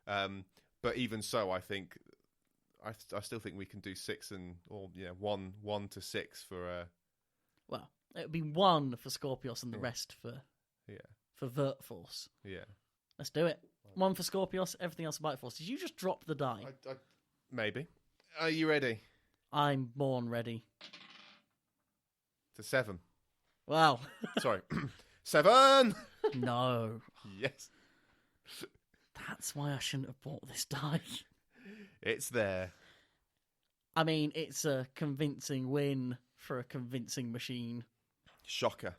But even so, I think I still think we can do 1 to 6 for. Well, it would be 1 for Scorpios and the rest for Vert Force. Yeah, let's do it. 1 for Scorpios, everything else for Bite Force. Did you just drop the die? Maybe. Are you ready? I'm born ready. To 7. Wow. Sorry. 7! No. Yes. That's why I shouldn't have bought this die. It's there. I mean, it's a convincing win for a convincing machine. Shocker.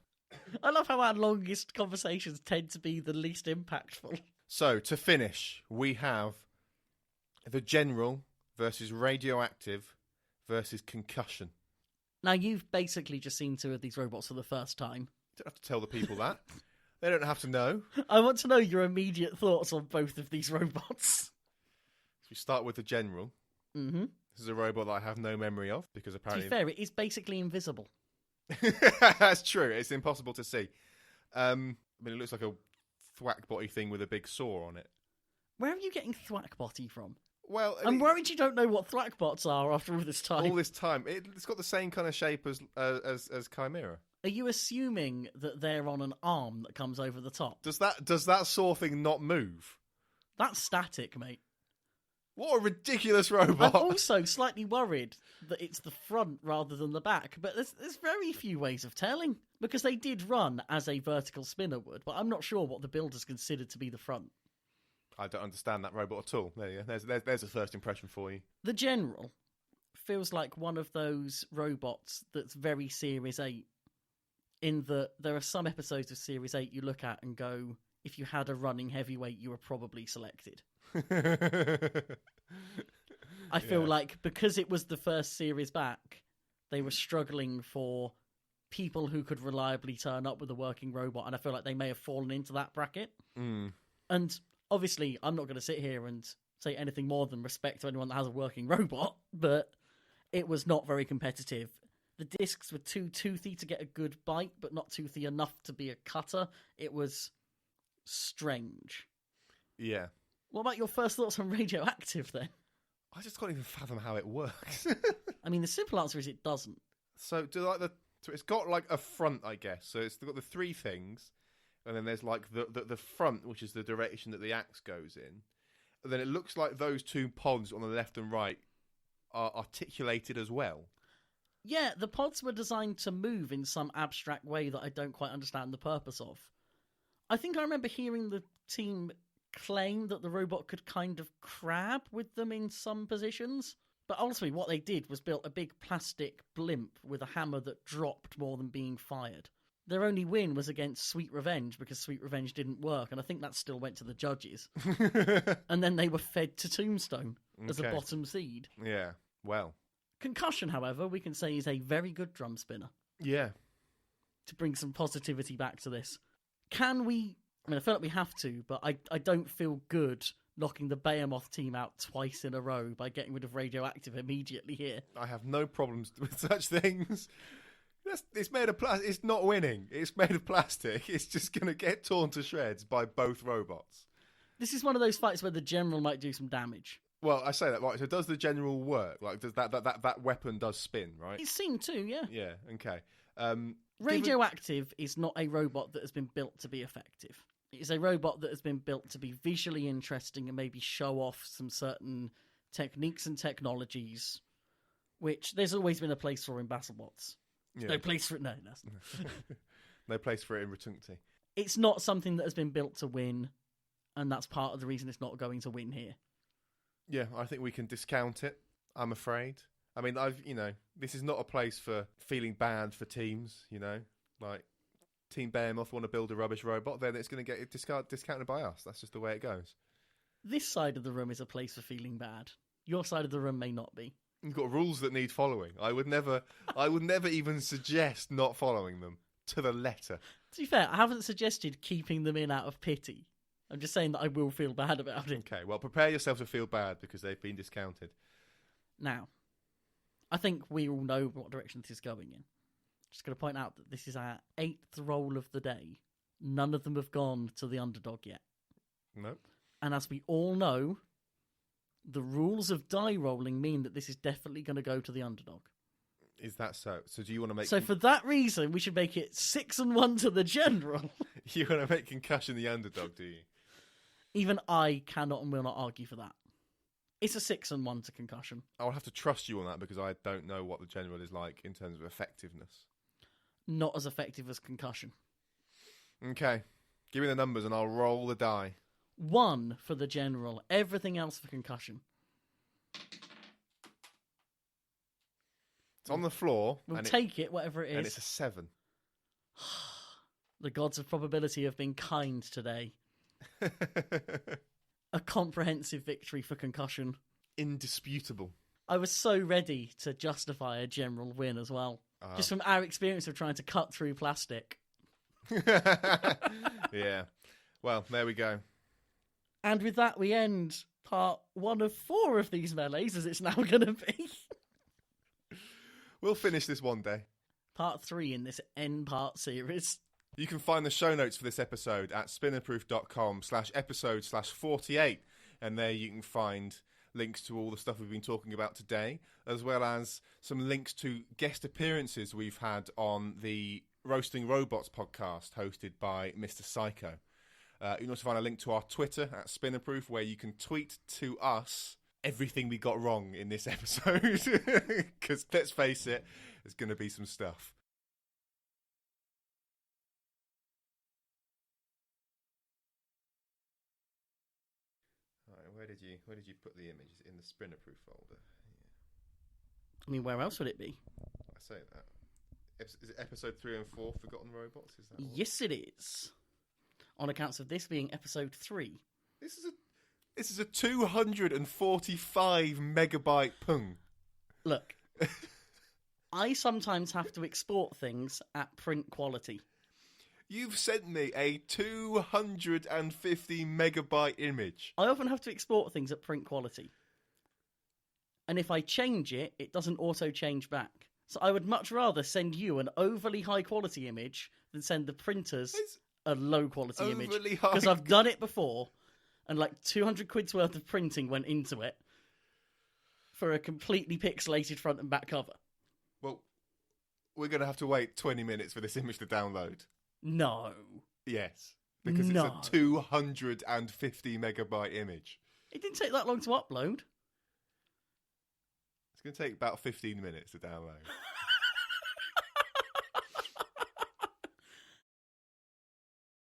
I love how our longest conversations tend to be the least impactful. So, to finish, we have the General versus Radioactive versus Concussion. Now, you've basically just seen 2 of these robots for the first time. You don't have to tell the people that. They don't have to know. I want to know your immediate thoughts on both of these robots. So we start with the General. Mm-hmm. This is a robot that I have no memory of, because apparently... To be fair, it is basically invisible. That's true. It's impossible to see. I mean, it looks like a thwack-botty thing with a big saw on it. Where are you getting thwack-botty from? Well, I'm worried you don't know what thwack-bots are after all this time. All this time. It's got the same kind of shape as Chimera. Are you assuming that they're on an arm that comes over the top? Does that saw thing not move? That's static, mate. What a ridiculous robot. I'm also slightly worried that it's the front rather than the back, but there's very few ways of telling, because they did run as a vertical spinner would, but I'm not sure what the builders considered to be the front. I don't understand that robot at all. There you go. There's a first impression for you. The General feels like one of those robots that's very Series 8, in that there are some episodes of Series 8 you look at and go, if you had a running heavyweight, you were probably selected. I feel like because it was the first series back, they were struggling for people who could reliably turn up with a working robot, and I feel like they may have fallen into that bracket. And obviously, I'm not going to sit here and say anything more than respect to anyone that has a working robot, but it was not very competitive. The discs were too toothy to get a good bite, but not toothy enough to be a cutter. It was strange. Yeah. What about your first thoughts on Radioactive, then? I just can't even fathom how it works. I mean, the simple answer is it doesn't. So it's got like a front, I guess. So it's got the 3 things, and then there's like the front, which is the direction that the axe goes in. And then it looks like those 2 pods on the left and right are articulated as well. Yeah, the pods were designed to move in some abstract way that I don't quite understand the purpose of. I think I remember hearing the team claim that the robot could kind of crab with them in some positions. But ultimately what they did was built a big plastic blimp with a hammer that dropped more than being fired. Their only win was against Sweet Revenge, because Sweet Revenge didn't work, and I think that still went to the judges. And then they were fed to Tombstone as a bottom seed. Yeah. Well, Concussion, however, we can say is a very good drum spinner. yeah. To bring some positivity back to this. Can we... I mean, I feel like we have to, but I don't feel good knocking the Behemoth team out twice in a row by getting rid of Radioactive immediately here. I have no problems with such things. It's made of plastic. It's not winning. It's made of plastic. It's just going to get torn to shreds by both robots. This is one of those fights where the general might do some damage. Well, I say that, right, so does the general work? Like, does that weapon does spin, right? It's seen too, yeah. Yeah, okay. Radioactive is not a robot that has been built to be effective. It is a robot that has been built to be visually interesting and maybe show off some certain techniques and technologies, which there's always been a place for in BattleBots. Yeah. No place for it. No, that's No place for it in Retuncti. It's not something that has been built to win, and that's part of the reason it's not going to win here. Yeah, I think we can discount it, I'm afraid. I mean, this is not a place for feeling bad for teams, like Team Behemoth want to build a rubbish robot, then it's going to get discounted by us. That's just the way it goes. This side of the room is a place for feeling bad. Your side of the room may not be. You've got rules that need following. I would never even suggest not following them to the letter. To be fair, I haven't suggested keeping them in out of pity. I'm just saying that I will feel bad about it. Okay, well, prepare yourself to feel bad because they've been discounted. Now, I think we all know what direction this is going in. Just going to point out that this is our 8th roll of the day. None of them have gone to the underdog yet. Nope. And as we all know, the rules of die rolling mean that this is definitely going to go to the underdog. Is that so? So do you want to make... So for that reason, we should make it 6-1 to the general. You want to make Concussion the underdog, do you? Even I cannot and will not argue for that. It's a 6-1 to Concussion. I'll have to trust you on that because I don't know what the general is like in terms of effectiveness. Not as effective as Concussion. Okay. Give me the numbers and I'll roll the die. 1 for the general. Everything else for Concussion. It's on the floor. We'll take it, whatever it is. And it's a 7. The gods of probability have been kind today. A comprehensive victory for Concussion. Indisputable. I was so ready to justify a general win as well. Just from our experience of trying to cut through plastic. Yeah. Well, there we go. And with that, we end part 1 of 4 of these melees, as it's now going to be. We'll finish this one day. Part 3 in this N-part series. You can find the show notes for this episode at spinnerproof.com/episode/48. And there you can find links to all the stuff we've been talking about today, as well as some links to guest appearances we've had on the Roasting Robots podcast hosted by Mr. Psycho. You can also find a link to our Twitter at Spinnerproof, where you can tweet to us everything we got wrong in this episode. Because let's face it, there's going to be some stuff. Where did you put the images? In the Spinnerproof folder? Yeah. I mean, where else would it be? I say that. Is it episode 3 and 4, Forgotten Robots? Is that yes, it is. On accounts of this being episode 3. This is a 245 megabyte pung. Look, I sometimes have to export things at print quality. You've sent me a 250 megabyte image. I often have to export things at print quality. And if I change it, it doesn't auto-change back. So I would much rather send you an overly high-quality image than send the printers a low-quality image. Because I've done it before, and like 200 quid's worth of printing went into it for a completely pixelated front and back cover. Well, we're going to have to wait 20 minutes for this image to download. No. Yes, because it's a 250 megabyte image. It didn't take that long to upload. It's going to take about 15 minutes to download.